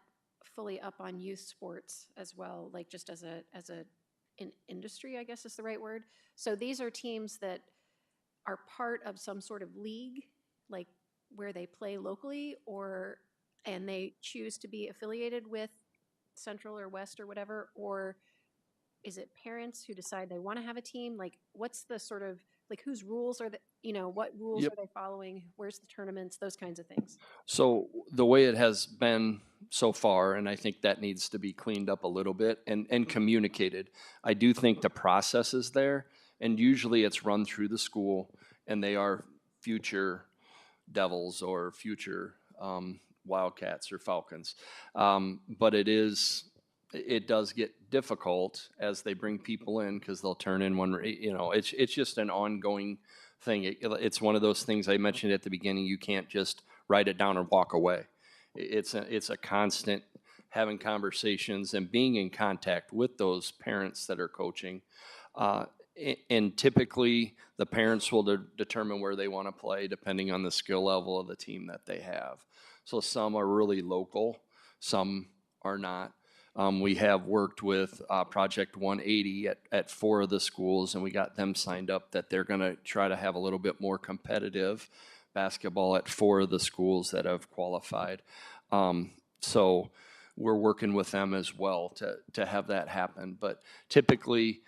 fully up on youth sports as well, like just as an industry, I guess is the right word. So these are teams that are part of some sort of league, like where they play locally, and they choose to be affiliated with Central or West or whatever, or is it parents who decide they want to have a team? Like, what's the sort of, like, whose rules are what rules Yep. are they following? Where's the tournaments? Those kinds of things. So the way it has been so far, and I think that needs to be cleaned up a little bit and communicated. I do think the process is there, and usually it's run through the school, and they are future Devils or future Wildcats or Falcons. But it does get difficult as they bring people in because they'll turn in one. It's just an ongoing thing. It's one of those things I mentioned at the beginning. You can't just write it down and walk away. It's a constant having conversations and being in contact with those parents that are coaching. And typically, the parents will determine where they want to play depending on the skill level of the team that they have. So some are really local, some are not. We have worked with Project 180 at 4 of the schools, and we got them signed up that they're going to try to have a little bit more competitive basketball at 4 of the schools that have qualified. So we're working with them as well to have that happen. But typically,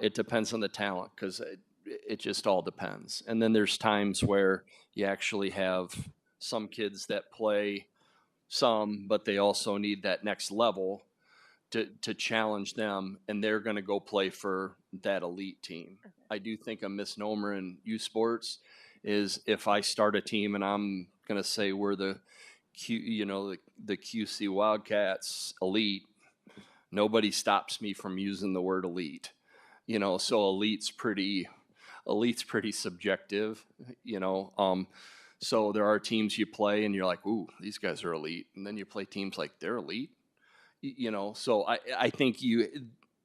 it depends on the talent because it just all depends. And then there's times where you actually have some kids that play some, but they also need that next level to challenge them, and they're going to go play for that elite team. I do think a misnomer in youth sports is if I start a team and I'm going to say we're the the QC Wildcats elite, nobody stops me from using the word elite. So elite's pretty subjective. So there are teams you play and you're like, ooh, these guys are elite, and then you play teams like they're elite. So I think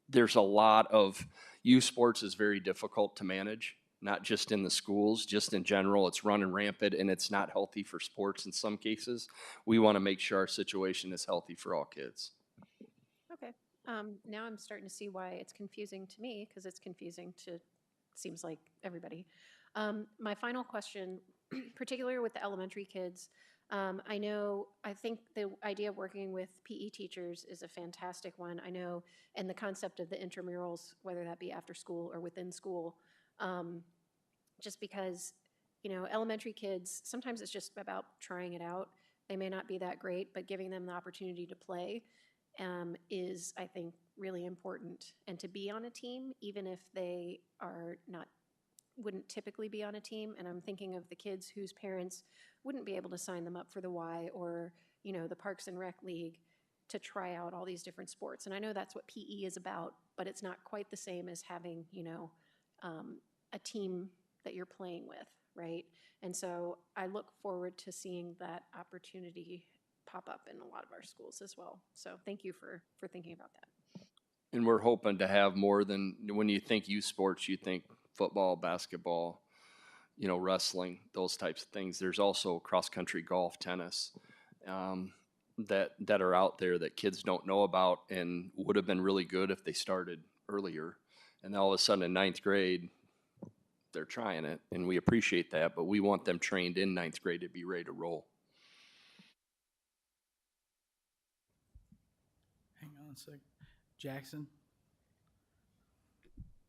there's a lot of youth sports is very difficult to manage, not just in the schools, just in general. It's running rampant and it's not healthy for sports in some cases. We want to make sure our situation is healthy for all kids. Okay. Now I'm starting to see why it's confusing to me, because it's confusing to, seems like, everybody. My final question, particularly with the elementary kids, I think the idea of working with PE teachers is a fantastic one. I know, and the concept of the intramurals, whether that be after school or within school, just because, elementary kids, sometimes it's just about trying it out. They may not be that great, but giving them the opportunity to play is, I think, really important. And to be on a team, even if they wouldn't typically be on a team. And I'm thinking of the kids whose parents wouldn't be able to sign them up for the Y or, the Parks and Rec League to try out all these different sports. And I know that's what PE is about, but it's not quite the same as having, a team that you're playing with, right? And so I look forward to seeing that opportunity pop up in a lot of our schools as well. So thank you for thinking about that. And we're hoping to have more than, when you think youth sports, you think football, basketball, wrestling, those types of things. There's also cross-country golf, tennis, that are out there that kids don't know about and would have been really good if they started earlier. And all of a sudden in 9th grade, they're trying it, and we appreciate that, but we want them trained in 9th grade to be ready to roll. Hang on a sec. Jackson?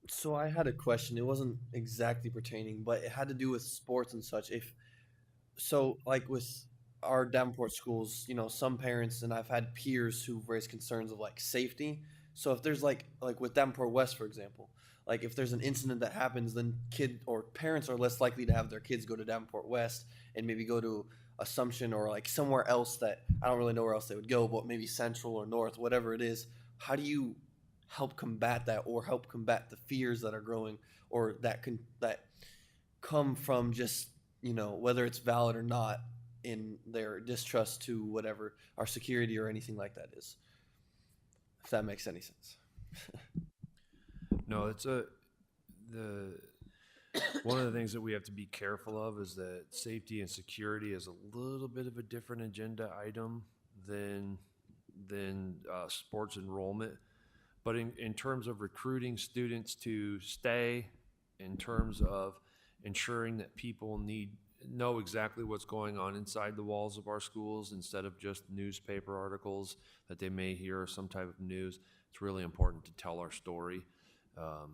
So I had a question. It wasn't exactly pertaining, but it had to do with sports and such. Like with our Davenport schools, some parents and I've had peers who've raised concerns of like safety. So if there's like with Davenport West, for example, like if there's an incident that happens, then kid or parents are less likely to have their kids go to Davenport West and maybe go to Assumption or like somewhere else that I don't really know where else they would go, but maybe Central or North, whatever it is. How do you help combat that, or help combat the fears that are growing, or that come from just whether it's valid or not in their distrust to whatever our security or anything like that is, if that makes any sense? No, one of the things that we have to be careful of is that safety and security is a little bit of a different agenda item than sports enrollment. But in terms of recruiting students to stay, in terms of ensuring that people know exactly what's going on inside the walls of our schools instead of just newspaper articles that they may hear or some type of news, it's really important to tell our story.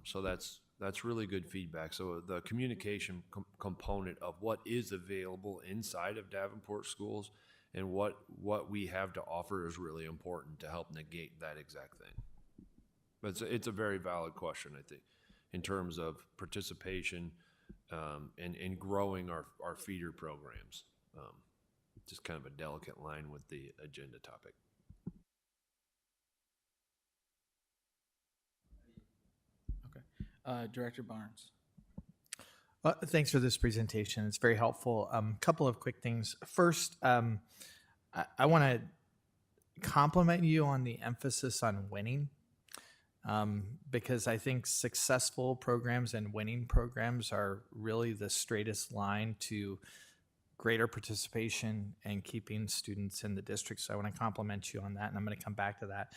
So that's really good feedback. So the communication component of what is available inside of Davenport schools and what we have to offer is really important to help negate that exact thing. But it's a very valid question, I think, in terms of participation and growing our feeder programs. Just kind of a delicate line with the agenda topic. Okay. Director Barnes. Thanks for this presentation. It's very helpful. Couple of quick things. First, I want to compliment you on the emphasis on winning, because I think successful programs and winning programs are really the straightest line to greater participation and keeping students in the district. So I want to compliment you on that, and I'm going to come back to that.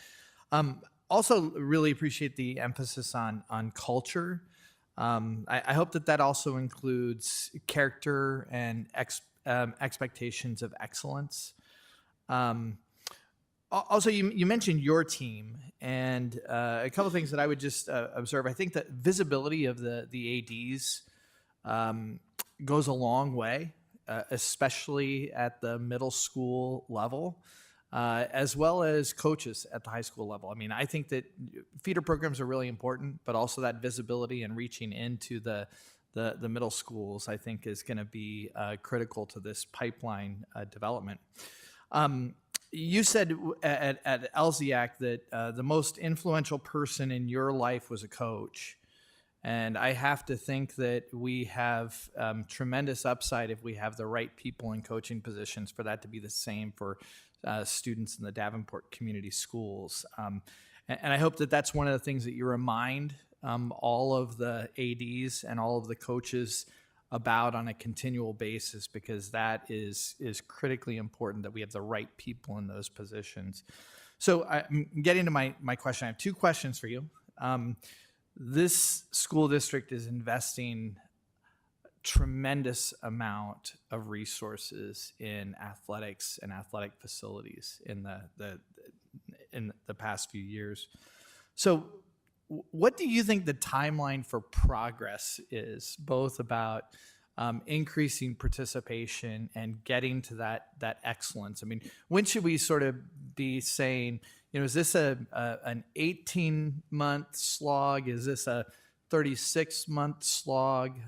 Also, really appreciate the emphasis on culture. I hope that also includes character and expectations of excellence. Also, you mentioned your team, and a couple of things that I would just observe. I think that visibility of the ADs goes a long way, especially at the middle school level, as well as coaches at the high school level. I mean, I think that feeder programs are really important, but also that visibility and reaching into the middle schools, I think, is going to be critical to this pipeline development. You said at LZIAC that the most influential person in your life was a coach. And I have to think that we have tremendous upside if we have the right people in coaching positions for that to be the same for students in the Davenport community schools. And I hope that that's one of the things that you remind all of the ADs and all of the coaches about on a continual basis, because that is critically important that we have the right people in those positions. So I'm getting to my question. I have two questions for you. This school district is investing tremendous amount of resources in athletics and athletic facilities in the past few years. So what do you think the timeline for progress is, both about increasing participation and getting to that excellence? I mean, when should we sort of be saying, is this an 18-month slog? Is this a 36-month slog?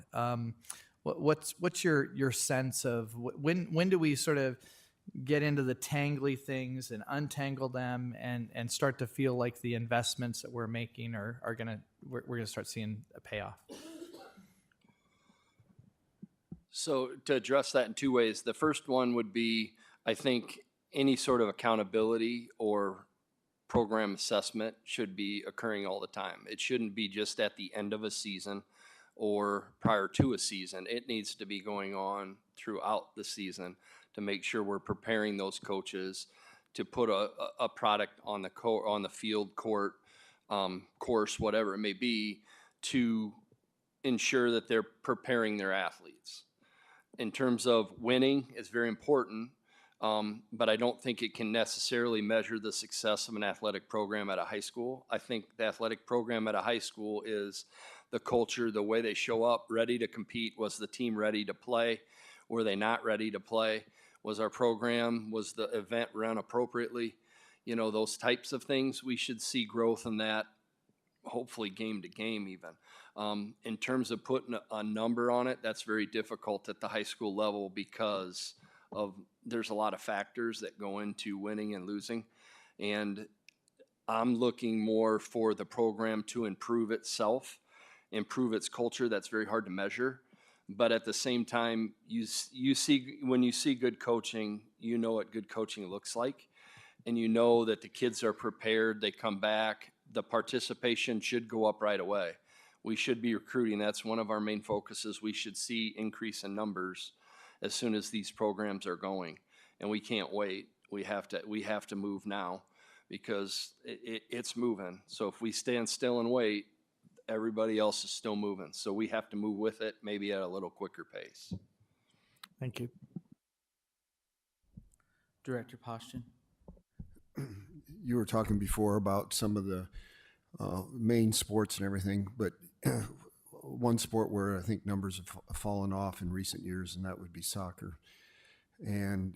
What's your sense of when do we sort of get into the tangly things and untangle them and start to feel like the investments that we're making we're gonna start seeing a payoff? So to address that in two ways, the first one would be, I think any sort of accountability or program assessment should be occurring all the time. It shouldn't be just at the end of a season or prior to a season. It needs to be going on throughout the season to make sure we're preparing those coaches to put a product on the field, court, course, whatever it may be, to ensure that they're preparing their athletes. In terms of winning, it's very important, but I don't think it can necessarily measure the success of an athletic program at a high school. I think the athletic program at a high school is the culture, the way they show up, ready to compete. Was the team ready to play? Were they not ready to play? Was the event run appropriately? Those types of things. We should see growth in that, hopefully game to game even. In terms of putting a number on it, that's very difficult at the high school level because there's a lot of factors that go into winning and losing. And I'm looking more for the program to improve itself, improve its culture. That's very hard to measure. But at the same time, when you see good coaching, you know what good coaching looks like. And you know that the kids are prepared, they come back, the participation should go up right away. We should be recruiting. That's one of our main focuses. We should see increase in numbers as soon as these programs are going. And we can't wait. We have to move now because it's moving. So if we stand still and wait, everybody else is still moving. So we have to move with it, maybe at a little quicker pace. Thank you. Director Poston. You were talking before about some of the main sports and everything, but one sport where I think numbers have fallen off in recent years, and that would be soccer. And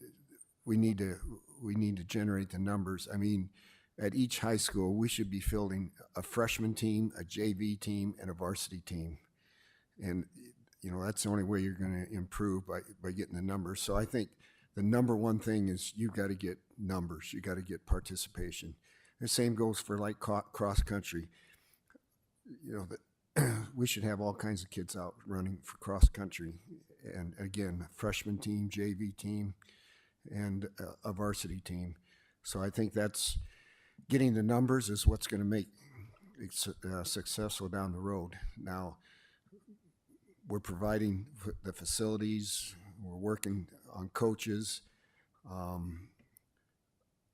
we need to generate the numbers. I mean, at each high school, we should be fielding a freshman team, a JV team, and a varsity team. And, that's the only way you're going to improve by getting the numbers. So I think the number one thing is you got to get numbers. You got to get participation. The same goes for like cross country. We should have all kinds of kids out running for cross country. And again, a freshman team, JV team, and a varsity team. So I think that's getting the numbers is what's going to make it successful down the road. Now, we're providing the facilities. We're working on coaches.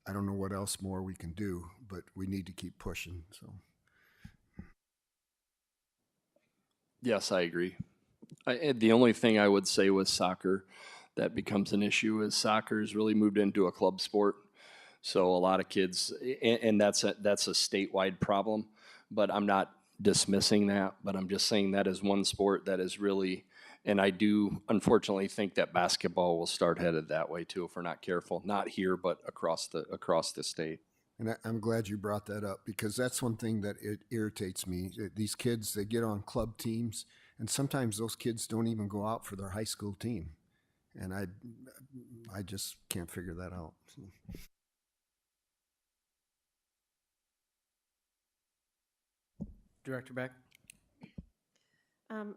I don't know what else more we can do, but we need to keep pushing. So Yes, I agree. The only thing I would say with soccer that becomes an issue is soccer has really moved into a club sport. So a lot of kids, and that's a statewide problem. But I'm not dismissing that. But I'm just saying that is one sport that is really, and I do unfortunately think that basketball will start headed that way too if we're not careful. Not here, but across the state. and I'm glad you brought that up because that's one thing that it irritates me. These kids, they get on club teams, and sometimes those kids don't even go out for their high school team, and I just can't figure that out. So. Director Beck?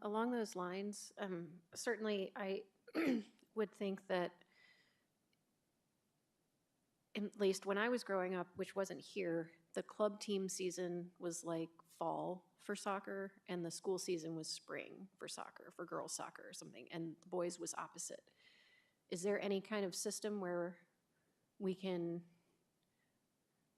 Along those lines, certainly I would think that, at least when I was growing up, which wasn't here, the club team season was like fall for soccer, and the school season was spring for soccer, for girls soccer or something, and the boys was opposite. Is there any kind of system where we can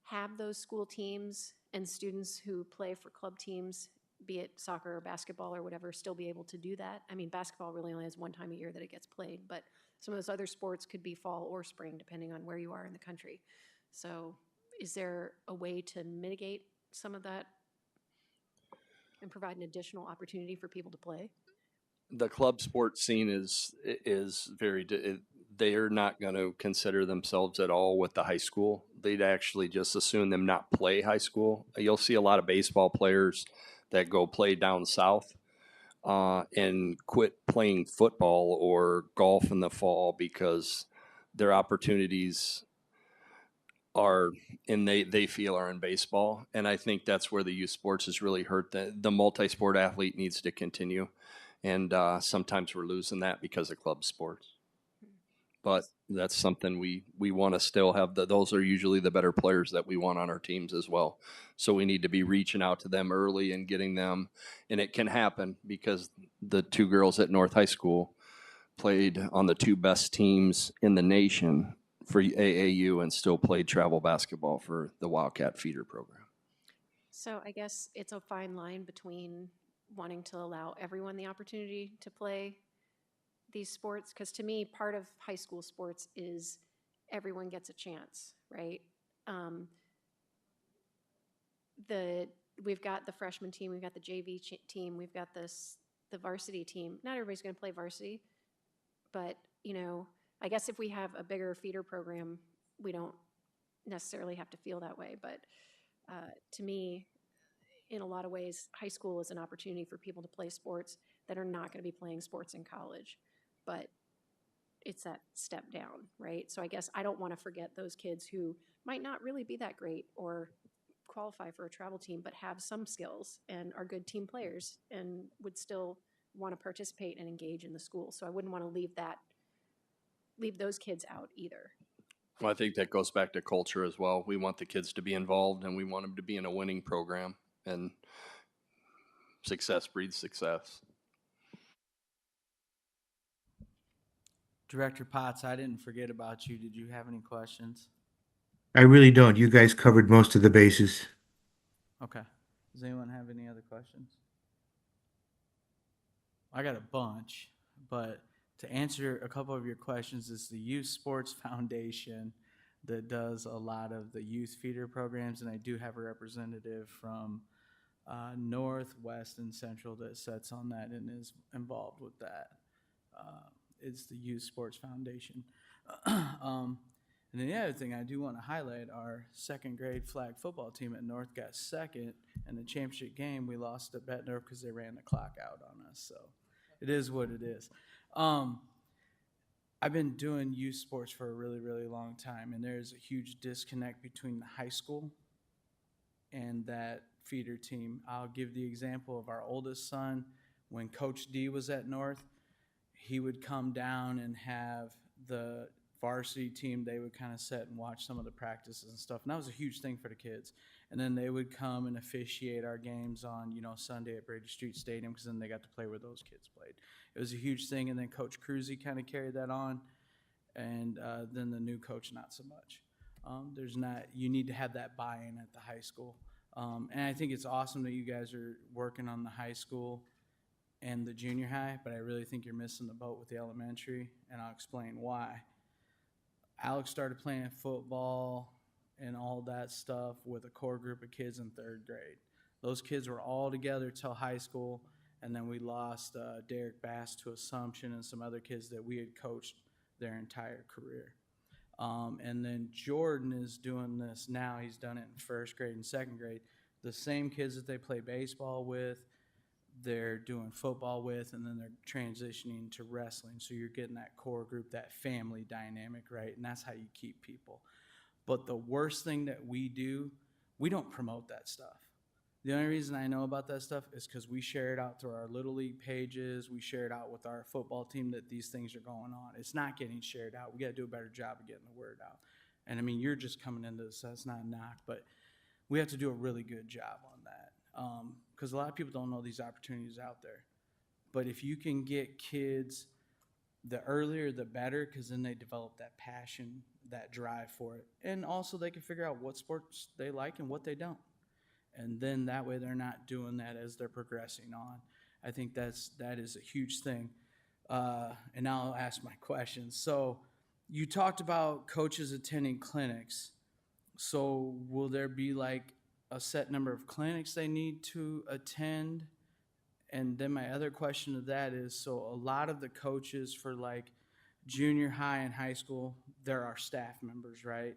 have those school teams and students who play for club teams, be it soccer or basketball or whatever, still be able to do that? I mean, basketball really only has one time a year that it gets played, but some of those other sports could be fall or spring, depending on where you are in the country. So is there a way to mitigate some of that and provide an additional opportunity for people to play? The club sports scene is very. They are not going to consider themselves at all with the high school. They'd actually just assume them not play high school. You'll see a lot of baseball players that go play down south and quit playing football or golf in the fall because their opportunities are and they feel are in baseball. And I think that's where the youth sports has really hurt. The multi-sport athlete needs to continue, and sometimes we're losing that because of club sports. But that's something we want to still have. Those are usually the better players that we want on our teams as well. So we need to be reaching out to them early and getting them, and it can happen because the two girls at North High School played on the two best teams in the nation for AAU and still played travel basketball for the Wildcat feeder program. So I guess it's a fine line between wanting to allow everyone the opportunity to play these sports, because to me, part of high school sports is everyone gets a chance, right? Um, we've got the freshman team, we've got the JV team, we've got the varsity team. Not everybody's going to play varsity, but I guess if we have a bigger feeder program, we don't necessarily have to feel that way. But to me, in a lot of ways, high school is an opportunity for people to play sports that are not going to be playing sports in college, but it's that step down, right? So I guess I don't want to forget those kids who might not really be that great or qualify for a travel team, but have some skills and are good team players and would still want to participate and engage in the school. So I wouldn't want to leave those kids out either. Well, I think that goes back to culture as well. We want the kids to be involved, and we want them to be in a winning program, and success breeds success. Director Potts, I didn't forget about you. Did you have any questions? I really don't. You guys covered most of the bases. Okay. Does anyone have any other questions? I got a bunch, but to answer a couple of your questions, it's the Youth Sports Foundation that does a lot of the youth feeder programs, and I do have a representative from North, West, and Central that sits on that and is involved with that. It's the Youth Sports Foundation. And then the other thing I do want to highlight, our second grade flag football team at North got second in the championship game. We lost at Bettendorf because they ran the clock out on us. So it is what it is. I've been doing youth sports for a really, really long time, and there's a huge disconnect between the high school and that feeder team. I'll give the example of our oldest son. When Coach D was at North, he would come down and have the varsity team, they would kind of sit and watch some of the practices and stuff. And that was a huge thing for the kids. And then they would come and officiate our games on, Sunday at Brady Street Stadium, because then they got to play where those kids played. It was a huge thing. And then Coach Cruzy kind of carried that on. And then the new coach, not so much. You need to have that buy-in at the high school. And I think it's awesome that you guys are working on the high school and the junior high, but I really think you're missing the boat with the elementary, and I'll explain why. Alex started playing football and all that stuff with a core group of kids in 3rd grade. Those kids were all together till high school, and then we lost Derek Bass to Assumption and some other kids that we had coached their entire career. And then Jordan is doing this now. He's done it in 1st grade and 2nd grade. The same kids that they play baseball with, they're doing football with, and then they're transitioning to wrestling. So you're getting that core group, that family dynamic, right? And that's how you keep people. But the worst thing that we do, we don't promote that stuff. The only reason I know about that stuff is because we share it out through our Little League pages. We share it out with our football team that these things are going on. It's not getting shared out. We got to do a better job of getting the word out. And I mean, you're just coming into this, so that's not a knock, but we have to do a really good job on that. Because a lot of people don't know these opportunities out there. But if you can get kids, the earlier the better, because then they develop that passion, that drive for it. And also they can figure out what sports they like and what they don't. And then that way they're not doing that as they're progressing on. I think that is a huge thing. And now I'll ask my questions. So you talked about coaches attending clinics. So will there be like a set number of clinics they need to attend? And then my other question to that is, so a lot of the coaches for like junior high and high school, there are staff members, right?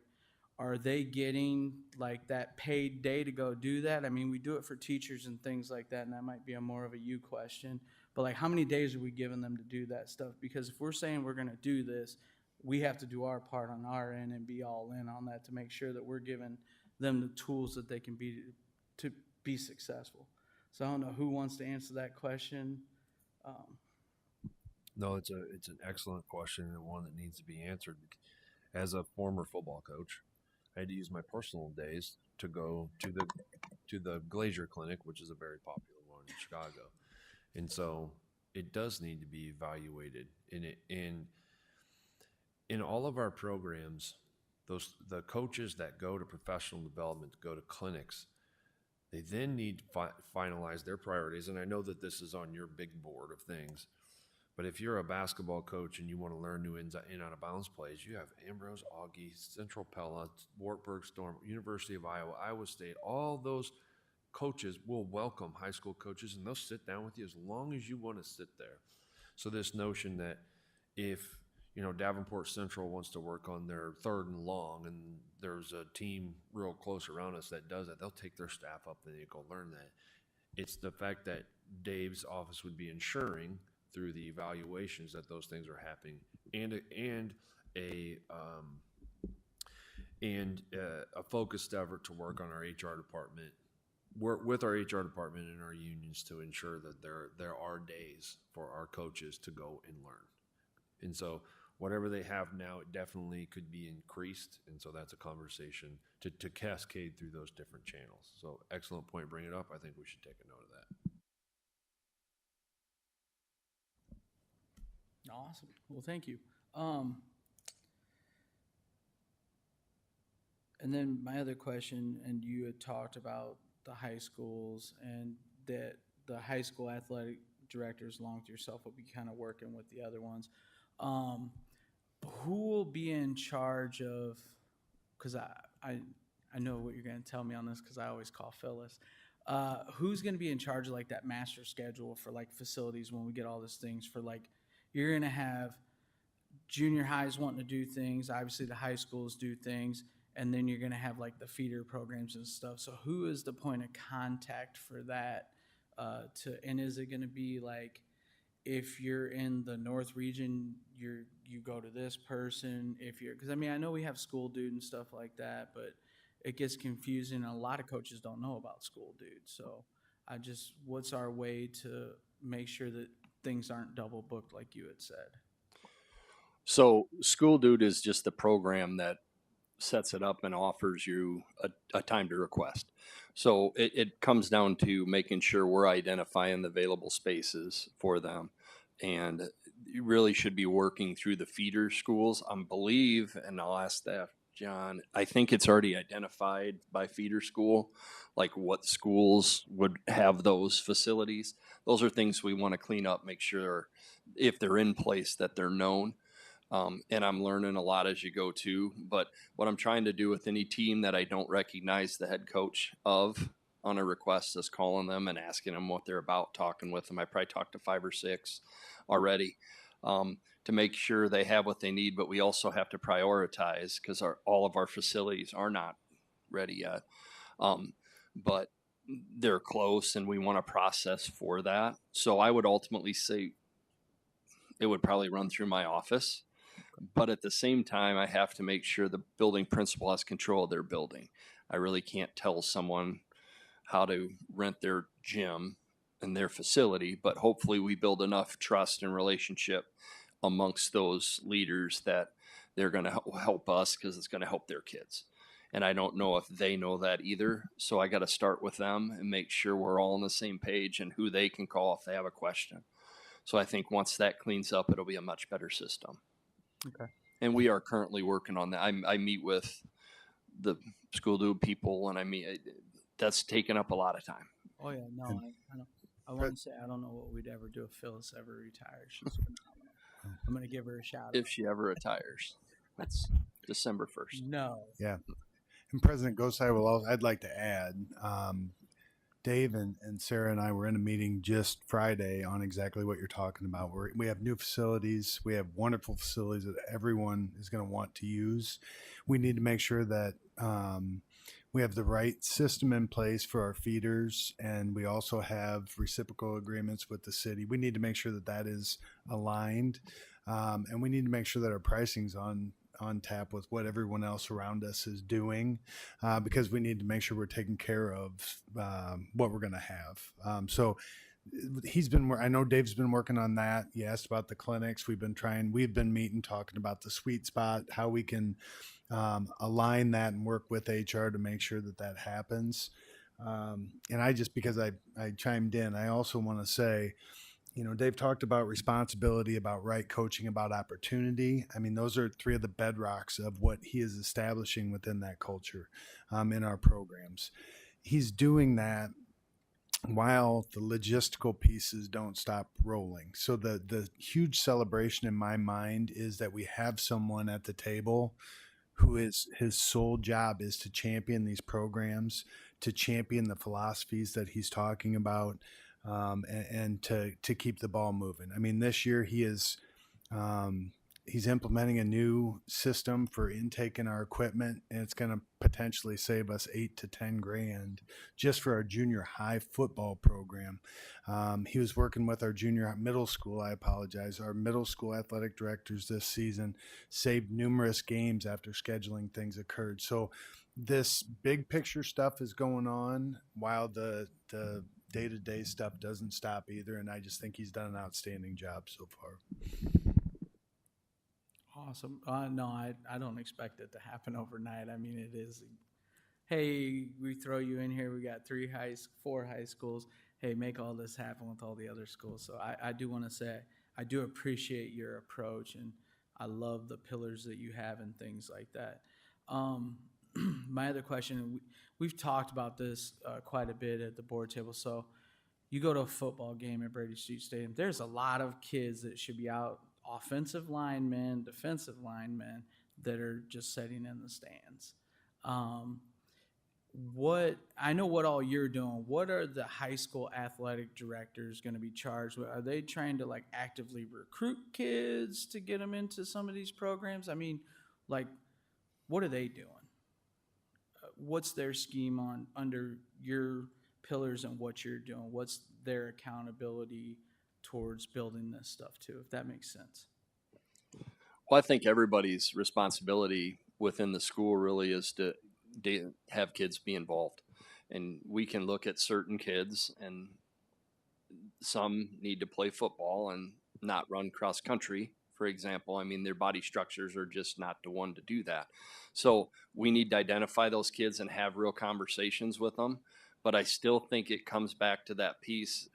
Are they getting like that paid day to go do that? I mean, we do it for teachers and things like that, and that might be a more of a you question. But like, how many days are we giving them to do that stuff? Because if we're saying we're going to do this, we have to do our part on our end and be all in on that to make sure that we're giving them the tools that they can be to be successful. So I don't know who wants to answer that question. No, it's an excellent question and one that needs to be answered. As a former football coach, I had to use my personal days to go to the Glazier Clinic, which is a very popular one in Chicago, and so it does need to be evaluated. In all of our programs, the coaches that go to professional development, go to clinics, they then need to finalize their priorities. And I know that this is on your big board of things. But if you're a basketball coach and you want to learn new in out of bounds plays, you have Ambrose, Augie, Central Pella, Wartburg Storm, University of Iowa, Iowa State. All those coaches will welcome high school coaches, and they'll sit down with you as long as you want to sit there. So this notion that if Davenport Central wants to work on their 3rd and long, and there's a team real close around us that does that, they'll take their staff up and they go learn that. It's the fact that Dave's office would be ensuring through the evaluations that those things are happening, and a focused effort to work on our HR department, work with our HR department and our unions to ensure that there are days for our coaches to go and learn. And so whatever they have now, it definitely could be increased. And so that's a conversation to cascade through those different channels. So excellent point, bring it up. I think we should take a note of that. Awesome. Well, thank you. And then my other question, and you had talked about the high schools and that the high school athletic directors along with yourself will be kind of working with the other ones. Who will be in charge of, because I know what you're going to tell me on this because I always call Phyllis. Who's going to be in charge of like that master schedule for like facilities when we get all these things for like, you're going to have junior highs wanting to do things, obviously the high schools do things, and then you're going to have like the feeder programs and stuff. So who is the point of contact for that? And is it going to be like, if you're in the North region, you go to this person. Because I mean, I know we have school dude and stuff like that, but it gets confusing. And a lot of coaches don't know about school dude. So what's our way to make sure that things aren't double booked like you had said? So School Dude is just the program that sets it up and offers you a time to request. So it comes down to making sure we're identifying the available spaces for them. And you really should be working through the feeder schools, I believe, and I'll ask staff John, I think it's already identified by feeder school, like what schools would have those facilities. Those are things we want to clean up, make sure if they're in place that they're known. And I'm learning a lot as you go too. But what I'm trying to do with any team that I don't recognize the head coach of on a request is calling them and asking them what they're about, talking with them. I probably talked to 5 or 6 already. To make sure they have what they need, but we also have to prioritize because all of our facilities are not ready yet. But they're close and we want to process for that. So I would ultimately say it would probably run through my office. But at the same time, I have to make sure the building principal has control of their building. I really can't tell someone how to rent their gym and their facility, but hopefully we build enough trust and relationship amongst those leaders that they're going to help us because it's going to help their kids. And I don't know if they know that either. So I got to start with them and make sure we're all on the same page and who they can call if they have a question. So I think once that cleans up, it'll be a much better system. Okay. And we are currently working on that. I meet with the school do people, and that's taken up a lot of time. Oh yeah, no, I don't. I want to say I don't know what we'd ever do if Phyllis ever retires. She's phenomenal. I'm gonna give her a shout out. If she ever retires, that's December 1st. No. Yeah. And President Gosai I'd like to add, Dave and Sarah and I were in a meeting just Friday on exactly what you're talking about. We have new facilities. We have wonderful facilities that everyone is going to want to use. We need to make sure that we have the right system in place for our feeders, and we also have reciprocal agreements with the city. We need to make sure that that is aligned, and we need to make sure that our pricing's on tap with what everyone else around us is doing, because we need to make sure we're taking care of what we're going to have. So I know Dave's been working on that. You asked about the clinics. We've been meeting, talking about the sweet spot, how we can align that and work with HR to make sure that that happens. And because I chimed in, I also want to say, Dave talked about responsibility, about right coaching, about opportunity. I mean, those are 3 of the bedrocks of what he is establishing within that culture in our programs. He's doing that while the logistical pieces don't stop rolling. So the huge celebration in my mind is that we have someone at the table who is his sole job is to champion these programs, to champion the philosophies that he's talking about, and to keep the ball moving. I mean, this year he's implementing a new system for intake in our equipment, and it's going to potentially save us $8 to $10,000 just for our junior high football program. He was working with our middle school athletic directors this season, saved numerous games after scheduling things occurred. So this big picture stuff is going on while the day-to-day stuff doesn't stop either, and I just think he's done an outstanding job so far. Awesome. No, I don't expect it to happen overnight. I mean, it is, hey, we throw you in here. We got 4 high schools. Hey, make all this happen with all the other schools. So I do want to say, I do appreciate your approach, and I love the pillars that you have and things like that. My other question, we've talked about this quite a bit at the board table. So you go to a football game at Brady Street Stadium, there's a lot of kids that should be out, offensive linemen, defensive linemen, that are just sitting in the stands. I know what all you're doing. What are the high school athletic directors going to be charged with? Are they trying to actively recruit kids to get them into some of these programs? I mean, what are they doing? What's their scheme under your pillars and what you're doing? What's their accountability towards building this stuff too, if that makes sense? Well, I think everybody's responsibility within the school really is to have kids be involved. And we can look at certain kids, and some need to play football and not run cross country, for example. I mean, their body structures are just not the one to do that. So we need to identify those kids and have real conversations with them. But I still think it comes back to that piece.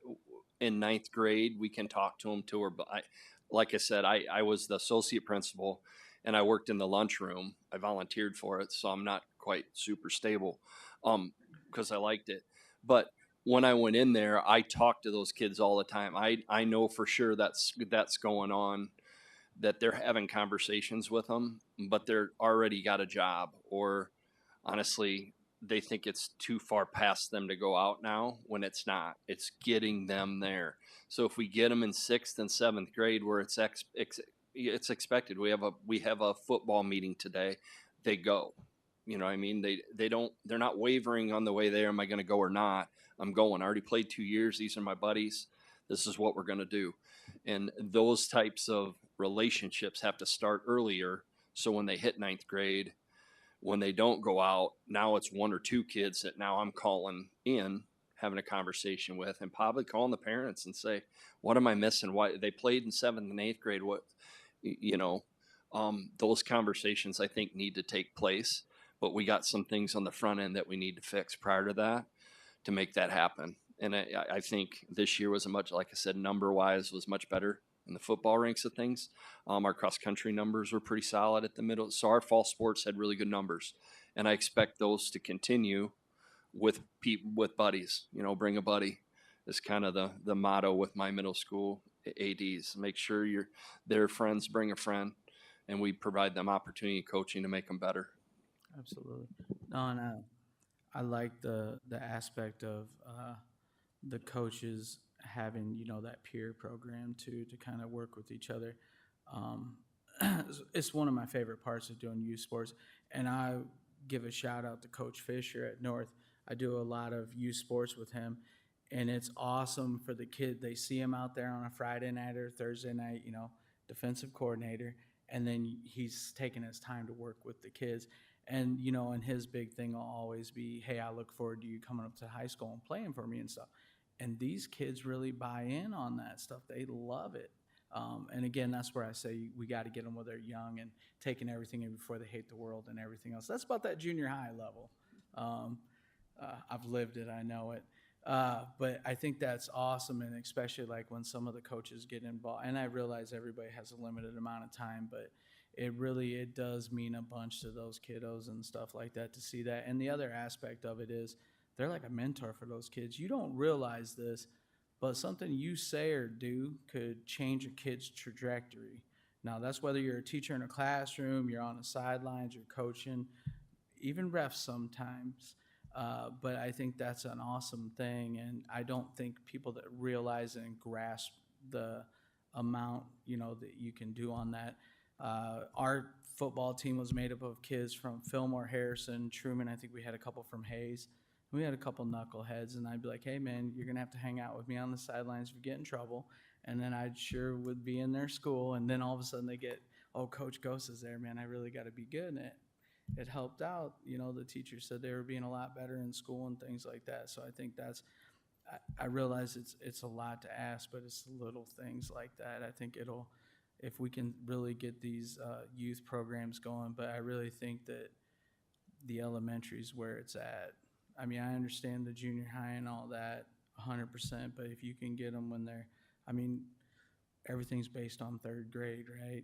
In 9th grade, we can talk to them like I said, I was the associate principal, and I worked in the lunchroom. I volunteered for it, so I'm not quite super stable, because I liked it. But when I went in there, I talked to those kids all the time. I know for sure that's going on, that they're having conversations with them, but they're already got a job, or honestly, they think it's too far past them to go out now when it's not. It's getting them there. So if we get them in 6th and 7th grade where it's expected, we have a football meeting today, they go. You know what I mean? They're not wavering on the way there. Am I going to go or not? I'm going. I already played 2 years. These are my buddies. This is what we're going to do. And those types of relationships have to start earlier. So when they hit 9th grade, when they don't go out, now it's 1 or 2 kids that now I'm calling in, having a conversation with, and probably calling the parents and say, what am I missing? Why they played in 7th and 8th grade? What, you know, those conversations I think need to take place, but we got some things on the front end that we need to fix prior to that to make that happen. And I think this year was like I said, number wise was much better in the football ranks of things. Our cross country numbers were pretty solid at the middle. So our fall sports had really good numbers. And I expect those to continue with buddies. You know, bring a buddy is kind of the motto with my middle school ADs. Make sure their friends bring a friend, and we provide them opportunity and coaching to make them better. Absolutely. No, and I like the aspect of the coaches having, you know, that peer program too, to kind of work with each other. Um, it's one of my favorite parts of doing youth sports, and I give a shout out to Coach Fisher at North. I do a lot of youth sports with him, and it's awesome for the kid. They see him out there on a Friday night or Thursday night, you know, defensive coordinator, and then he's taking his time to work with the kids. And, you know, and his big thing will always be, hey, I look forward to you coming up to high school and playing for me and stuff. And these kids really buy in on that stuff. They love it. And again, that's where I say we got to get them when they're young and taking everything in before they hate the world and everything else. That's about that junior high level. I've lived it. I know it. But I think that's awesome, and especially like when some of the coaches get involved. And I realize everybody has a limited amount of time, but it does mean a bunch to those kiddos and stuff like that to see that. And the other aspect of it is they're like a mentor for those kids. You don't realize this, but something you say or do could change a kid's trajectory. Now, that's whether you're a teacher in a classroom, you're on the sidelines, you're coaching, even refs sometimes. But I think that's an awesome thing, and I don't think people that realize and grasp the amount, you know, that you can do on that. Our football team was made up of kids from Fillmore, Harrison, Truman. I think we had a couple from Hayes. We had a couple knuckleheads, and I'd be like, hey, man, you're going to have to hang out with me on the sidelines if you get in trouble. And then I sure would be in their school, and then all of a sudden they get, oh, Coach Ghost is there, man, I really got to be good. And it helped out. You know, the teachers said they were being a lot better in school and things like that. So I think I realize it's a lot to ask, but it's little things like that. I think if we can really get these youth programs going, but I really think that the elementary is where it's at. I mean, I understand the junior high and all that 100%, but if you can get them when everything's based on 3rd grade, right?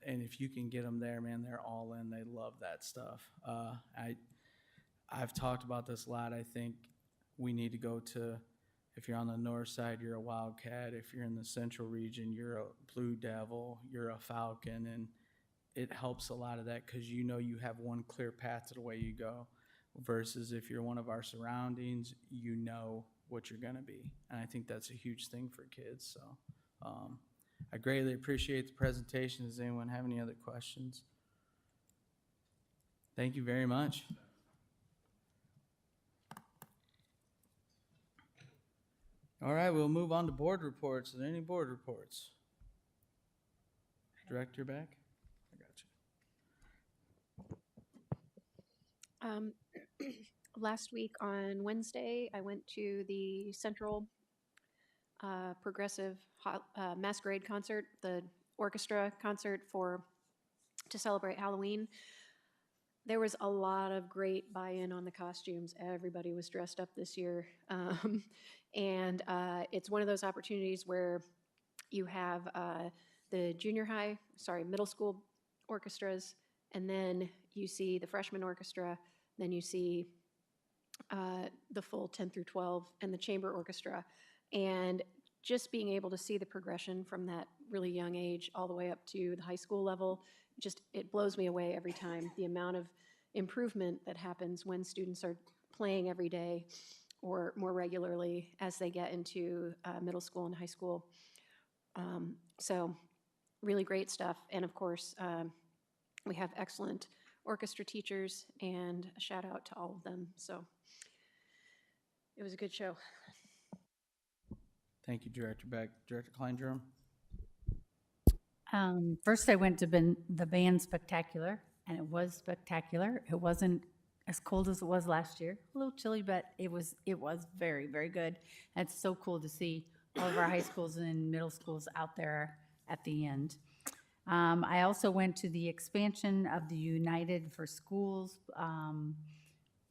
And if you can get them there, man, they're all in. They love that stuff. I've talked about this a lot. I think we need to go to, if you're on the north side, you're a Wildcat. If you're in the central region, you're a Blue Devil, you're a Falcon. And it helps a lot of that because you know you have one clear path to the way you go versus if you're one of our surroundings, you know what you're going to be. And I think that's a huge thing for kids. So I greatly appreciate the presentation. Does anyone have any other questions? Thank you very much. All right, we'll move on to board reports. Are there any board reports? Director back? I got you. Last week on Wednesday, I went to the Central Progressive Masquerade concert, the orchestra concert to celebrate Halloween. There was a lot of great buy-in on the costumes. Everybody was dressed up this year. And it's one of those opportunities where you have the middle school orchestras, and then you see the freshman orchestra, then you see the full 10 through 12 and the chamber orchestra. And just being able to see the progression from that really young age all the way up to the high school level, just it blows me away every time, the amount of improvement that happens when students are playing every day or more regularly as they get into middle school and high school. So really great stuff. And of course, we have excellent orchestra teachers, and a shout out to all of them. So it was a good show. Thank you, Director Beck. Director Klein Jerome? First, I went to the band spectacular, and it was spectacular. It wasn't as cold as it was last year. A little chilly, but it was very, very good. And it's so cool to see all of our high schools and middle schools out there at the end. I also went to the expansion of the United for Schools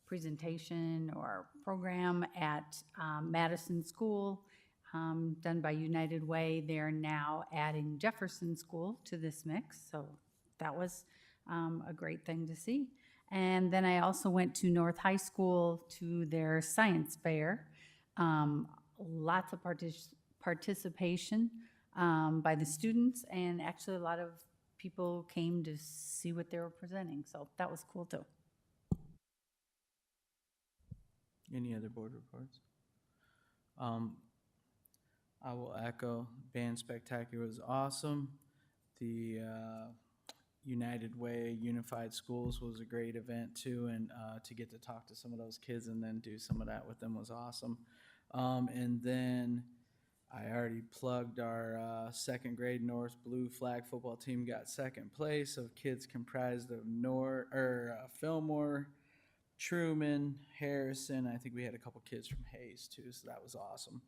presentation or program at Madison School, done by United Way. They're now adding Jefferson School to this mix, so that was a great thing to see. And then I also went to North High School to their science fair. Lots of participation by the students, and actually a lot of people came to see what they were presenting, so that was cool too. Any other board reports? I will echo, Band Spectacular was awesome. The United Way Unified Schools was a great event too, and to get to talk to some of those kids and then do some of that with them was awesome. And then I already plugged our second grade North Blue Flag football team got second place of kids comprised of Fillmore, Truman, Harrison. I think we had a couple kids from Hayes too, so that was awesome.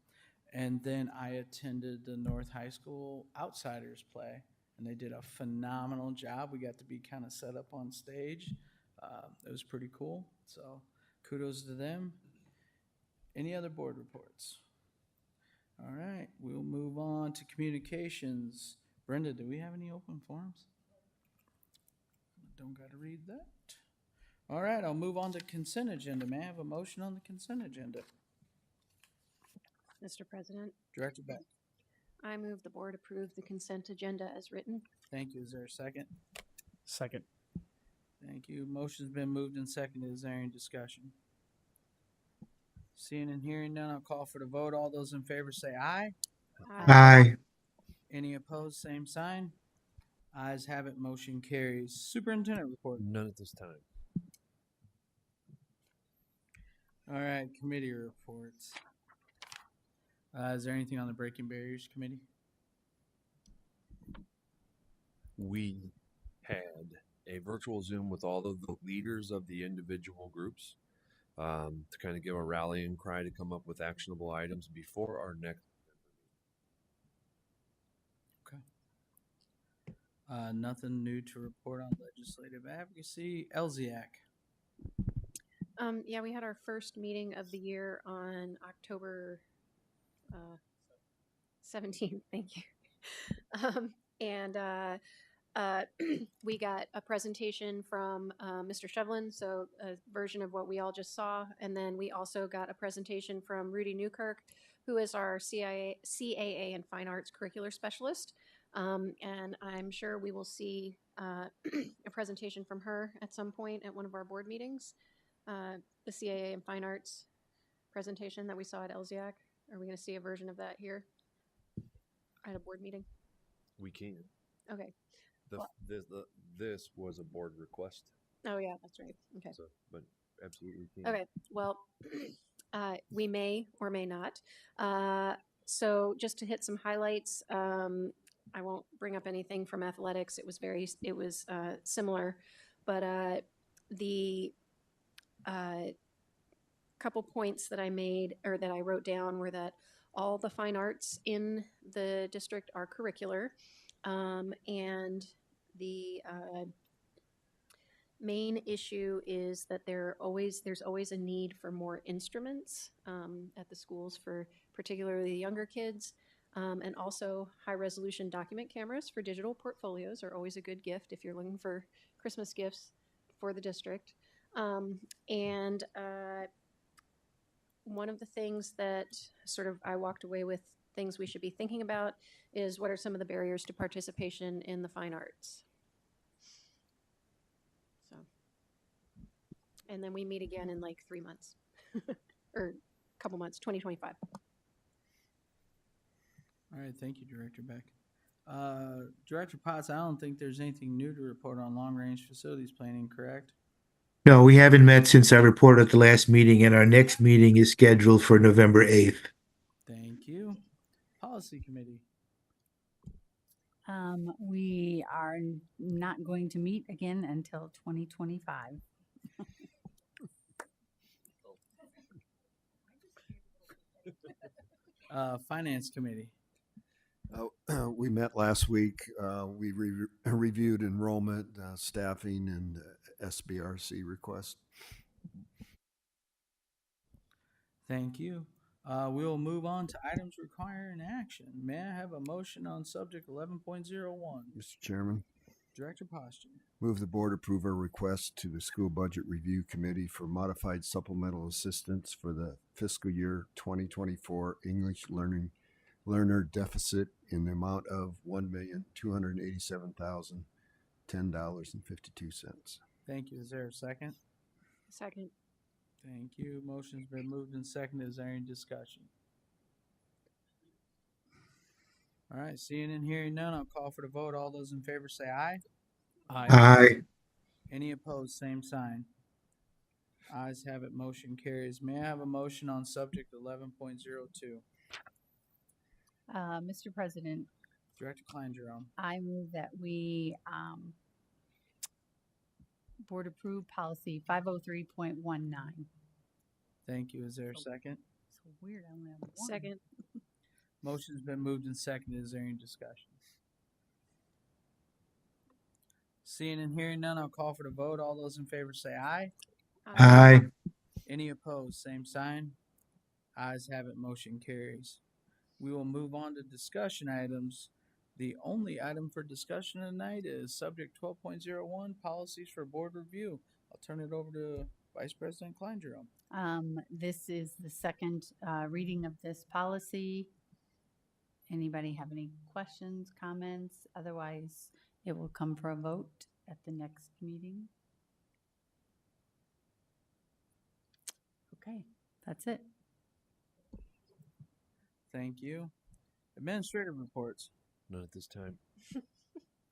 And then I attended the North High School Outsiders play, and they did a phenomenal job. We got to be kind of set up on stage. It was pretty cool, so kudos to them. Any other board reports? All right, we'll move on to communications. Brenda, do we have any open forums? Don't got to read that. All right, I'll move on to consent agenda. May I have a motion on the consent agenda? Mr. President, Director Beck. I move the board approve the consent agenda as written. Thank you. Is there a second? Second. Thank you. Motion's been moved and seconded. Is there any discussion? Seeing and hearing none, I'll call for the vote. All those in favor say aye. Aye. Any opposed, same sign. Ayes have it, motion carries. Superintendent report. None at this time. All right, committee reports. Is there anything on the Breaking Barriers Committee? We had a virtual Zoom with all of the leaders of the individual groups to kind of give a rallying cry to come up with actionable items before our next. Okay. Nothing new to report on legislative advocacy. LZAC. Yeah, we had our first meeting of the year on October 17th. Thank you. We got a presentation from Mr. Shevlin, so a version of what we all just saw. And then we also got a presentation from Rudy Newkirk, who is our CAA and Fine Arts Curricular Specialist. And I'm sure we will see a presentation from her at some point at one of our board meetings. The CAA and Fine Arts presentation that we saw at LZAC. Are we going to see a version of that here at a board meeting? We can. Okay. This was a board request. Oh, yeah, that's right. Okay. So, but absolutely can. Okay. Well, we may or may not. So just to hit some highlights, I won't bring up anything from athletics. It was similar, but the couple points that I made or that I wrote down were that all the fine arts in the district are curricular, and the main issue is that there's always a need for more instruments at the schools for particularly the younger kids. And also, high-resolution document cameras for digital portfolios are always a good gift if you're looking for Christmas gifts for the district. And one of the things that sort of I walked away with, things we should be thinking about, is what are some of the barriers to participation in the fine arts? So, and then we meet again in like 3 months or a couple months, 2025. All right, thank you, Director Beck. Director Potts, I don't think there's anything new to report on long-range facilities planning, correct? No, we haven't met since I reported at the last meeting, and our next meeting is scheduled for November 8th. Thank you. Policy Committee. We are not going to meet again until 2025. Finance Committee. We met last week. We reviewed enrollment, staffing, and SBRC requests. Thank you. We will move on to items requiring action. May I have a motion on subject 11.01? Mr. Chairman, Director Poston. move the board approve a request to the School Budget Review Committee for modified supplemental assistance for the fiscal year 2024 English learner deficit in the amount of $1,287,010.52. Thank you. Is there a second? Second. Thank you. Motion's been moved and seconded. Is there any discussion? All right, seeing and hearing none, I'll call for the vote. All those in favor say aye. Aye. Any opposed, same sign. Ayes have it, motion carries. May I have a motion on subject 11.02? Mr. President, Director Klein Jerome. I move that we board approve policy 503.19. Thank you. Is there a second? So weird. I only have one. Second. Motion's been moved and seconded. Is there any discussion? Seeing and hearing none, I'll call for the vote. All those in favor say aye. Aye. Any opposed, same sign. Ayes have it, motion carries. We will move on to discussion items. The only item for discussion tonight is subject 12.01, policies for board review. I'll turn it over to Vice President Klein Jerome. This is the second reading of this policy. Anybody have any questions, comments? Otherwise, it will come for a vote at the next meeting. Okay, that's it. Thank you. Administrative reports. None at this time.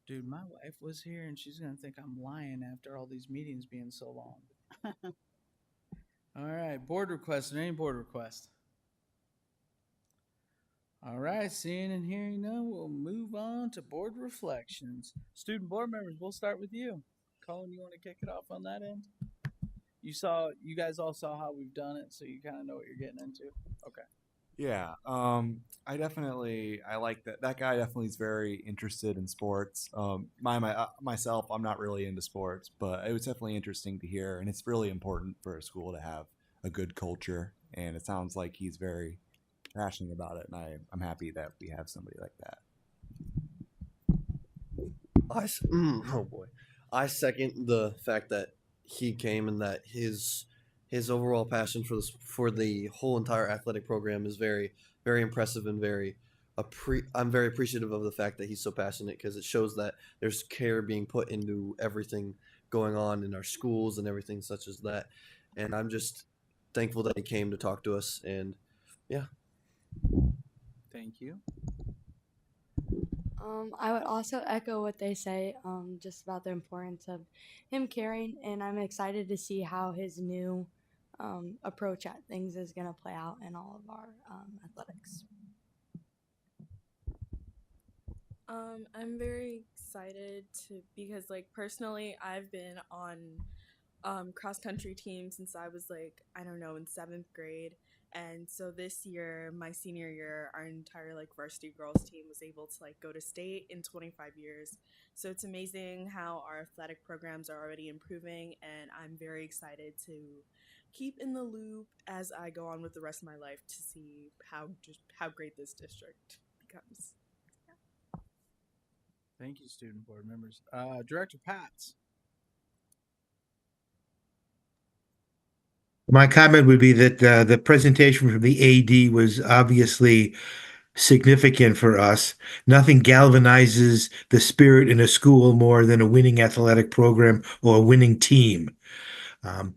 Dude, my wife was here and she's going to think I'm lying after all these meetings being so long. All right, board requests. Any board request? All right, seeing and hearing none, we'll move on to board reflections. Student board members, we'll start with you. Colin, you want to kick it off on that end? You guys all saw how we've done it, so you kind of know what you're getting into. Okay. Yeah, I like that. That guy definitely is very interested in sports. Myself, I'm not really into sports, but it was definitely interesting to hear, and it's really important for a school to have a good culture. And it sounds like he's very passionate about it, and I'm happy that we have somebody like that. Oh boy, I second the fact that he came and that his overall passion for the whole entire athletic program is very, very impressive and I'm very appreciative of the fact that he's so passionate, because it shows that there's care being put into everything going on in our schools and everything such as that. And I'm just thankful that he came to talk to us, and yeah. Thank you. I would also echo what they say, just about the importance of him caring, and I'm excited to see how his new approach at things is going to play out in all of our athletics. I'm very excited because personally I've been on cross country team since I was in 7th grade. And so this year, my senior year, our entire varsity girls team was able to go to state in 25 years. So it's amazing how our athletic programs are already improving, and I'm very excited to keep in the loop as I go on with the rest of my life to see how great this district outcomes. Thank you, student board members. Director Pats. My comment would be that the presentation from the AD was obviously significant for us. Nothing galvanizes the spirit in a school more than a winning athletic program or a winning team. Um,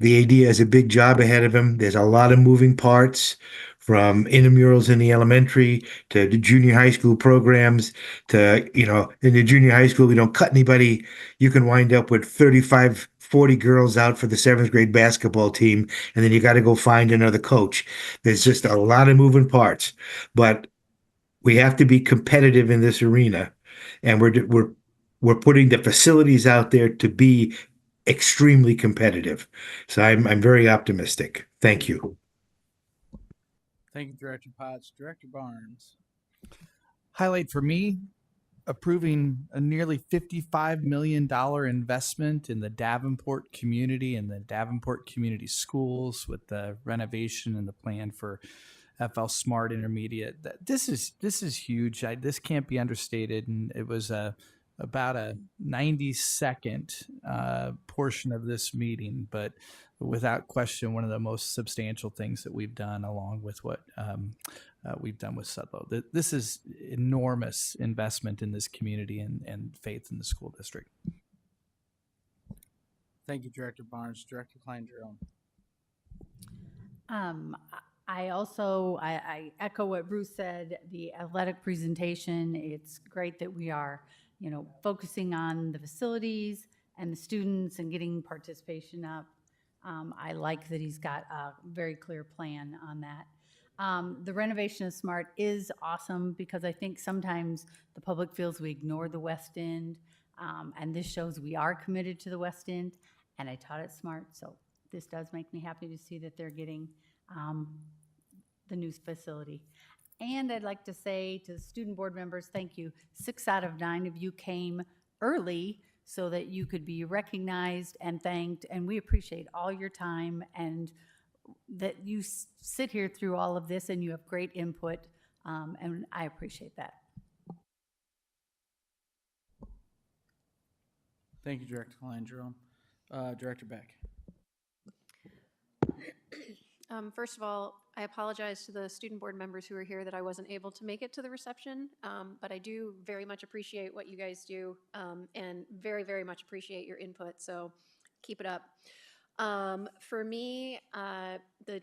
the AD has a big job ahead of him. There's a lot of moving parts, from intramurals in the elementary to the junior high school programs to, in the junior high school, we don't cut anybody. You can wind up with 35, 40 girls out for the seventh grade basketball team, and then you got to go find another coach. There's just a lot of moving parts, but we have to be competitive in this arena, and we're putting the facilities out there to be extremely competitive. So I'm very optimistic. Thank you. Thank you, Director Potts. Director Barnes. Highlight for me, approving a nearly $55 million investment in the Davenport community and the Davenport community schools with the renovation and the plan for FL Smart Intermediate. This is huge. This can't be understated. And it was about a 90-second portion of this meeting, but without question, one of the most substantial things that we've done, along with what we've done with Sudlow. This is enormous investment in this community and faith in the school district. Thank you, Director Barnes. Director Klein Jerome. I echo what Bruce said, the athletic presentation. It's great that we are, focusing on the facilities and the students and getting participation up. I like that he's got a very clear plan on that. The renovation of Smart is awesome because I think sometimes the public feels we ignore the West End, and this shows we are committed to the West End, and I taught at Smart, so this does make me happy to see that they're getting the new facility. And I'd like to say to the student board members, thank you. 6 out of 9 of you came early so that you could be recognized and thanked, and we appreciate all your time and that you sit here through all of this and you have great input, and I appreciate that. Thank you, Director Klein Jerome. Director Beck. First of all, I apologize to the student board members who are here that I wasn't able to make it to the reception, but I do very much appreciate what you guys do, and very, very much appreciate your input, so keep it up. For me, the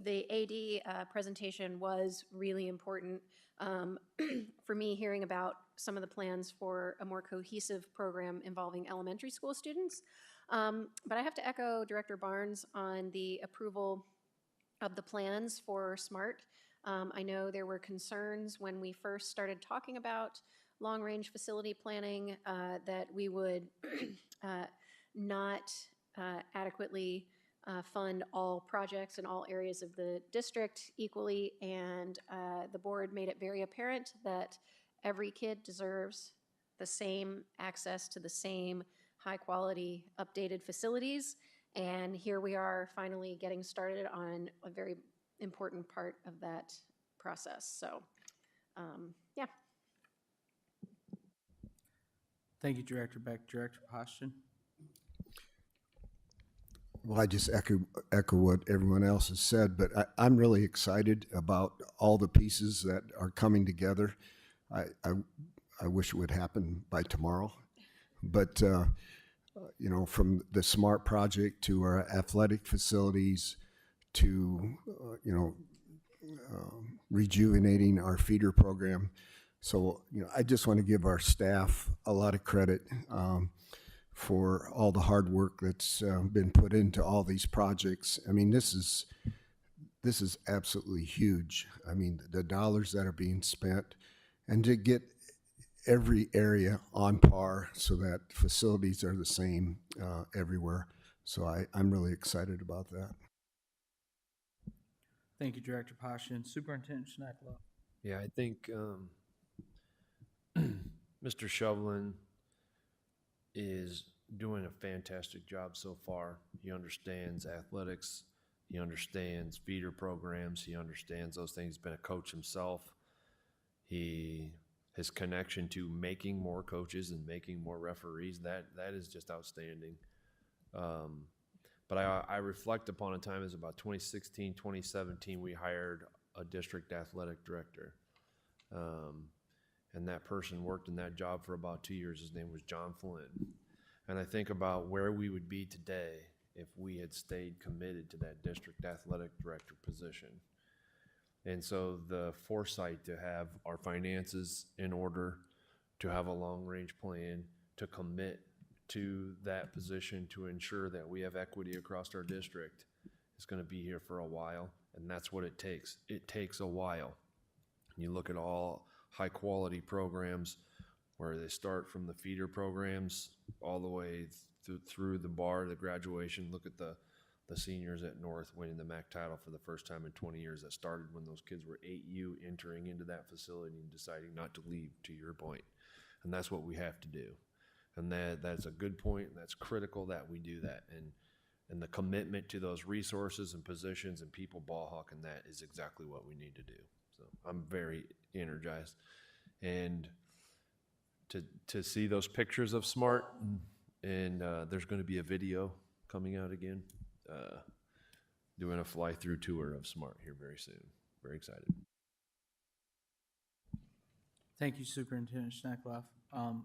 AD presentation was really important. For me, hearing about some of the plans for a more cohesive program involving elementary school students. But I have to echo Director Barnes on the approval of the plans for SMART. I know there were concerns when we first started talking about long-range facility planning that we would not adequately fund all projects in all areas of the district equally, and the board made it very apparent that every kid deserves the same access to the same high-quality updated facilities. And here we are finally getting started on a very important part of that process. So, yeah. Thank you, Director Beck. Director Poston. Well, I just echo what everyone else has said, but I'm really excited about all the pieces that are coming together. I wish it would happen by tomorrow, but from the SMART project to our athletic facilities to rejuvenating our feeder program. So I just want to give our staff a lot of credit for all the hard work that's been put into all these projects. I mean, this is absolutely huge. I mean, the dollars that are being spent, and to get every area on par so that facilities are the same everywhere. So I'm really excited about that. Thank you, Director Poston. Superintendent Schnecklow. Yeah, I think Mr. Shovelin is doing a fantastic job so far. He understands athletics. He understands feeder programs. He understands those things. He's been a coach himself. His connection to making more coaches and making more referees, that is just outstanding. But I reflect upon a time as about 2016, 2017, we hired a district athletic director. And that person worked in that job for about 2 years. His name was John Flynn. And I think about where we would be today if we had stayed committed to that district athletic director position. And so the foresight to have our finances in order, to have a long-range plan, to commit to that position, to ensure that we have equity across our district is going to be here for a while. And that's what it takes. It takes a while. You look at all high-quality programs where they start from the feeder programs all the way through the bar, the graduation. Look at the seniors at North winning the MAC title for the first time in 20 years. That started when those kids were 8U entering into that facility and deciding not to leave, to your point. And that's what we have to do. And that's a good point, and that's critical that we do that. And the commitment to those resources and positions and people ball hawking that is exactly what we need to do. So I'm very energized. And to see those pictures of Smart, and there's going to be a video coming out again, doing a fly-through tour of Smart here very soon. Very excited. Thank you, Superintendent Schneckloff.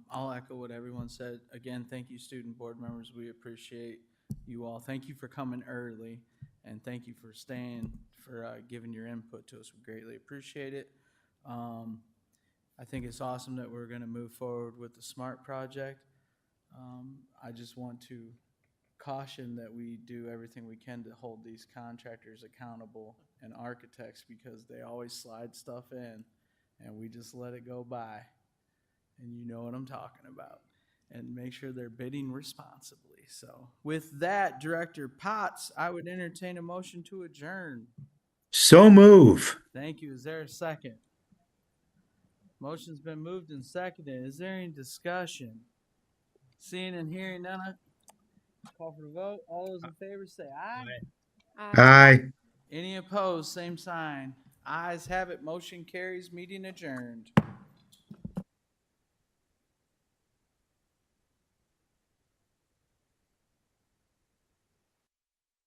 I'll echo what everyone said. Again, thank you, student board members. We appreciate you all. Thank you for coming early, and thank you for staying, for giving your input to us. We greatly appreciate it. I think it's awesome that we're going to move forward with the SMART project. I just want to caution that we do everything we can to hold these contractors accountable and architects, because they always slide stuff in and we just let it go by. And you know what I'm talking about. And make sure they're bidding responsibly. So with that, Director Potts, I would entertain a motion to adjourn. So move. Thank you. Is there a second? Motion's been moved and seconded. Is there any discussion? Seeing and hearing none, call for the vote. All those in favor say aye. Aye. Any opposed, same sign. Ayes have it. Motion carries. Meeting adjourned.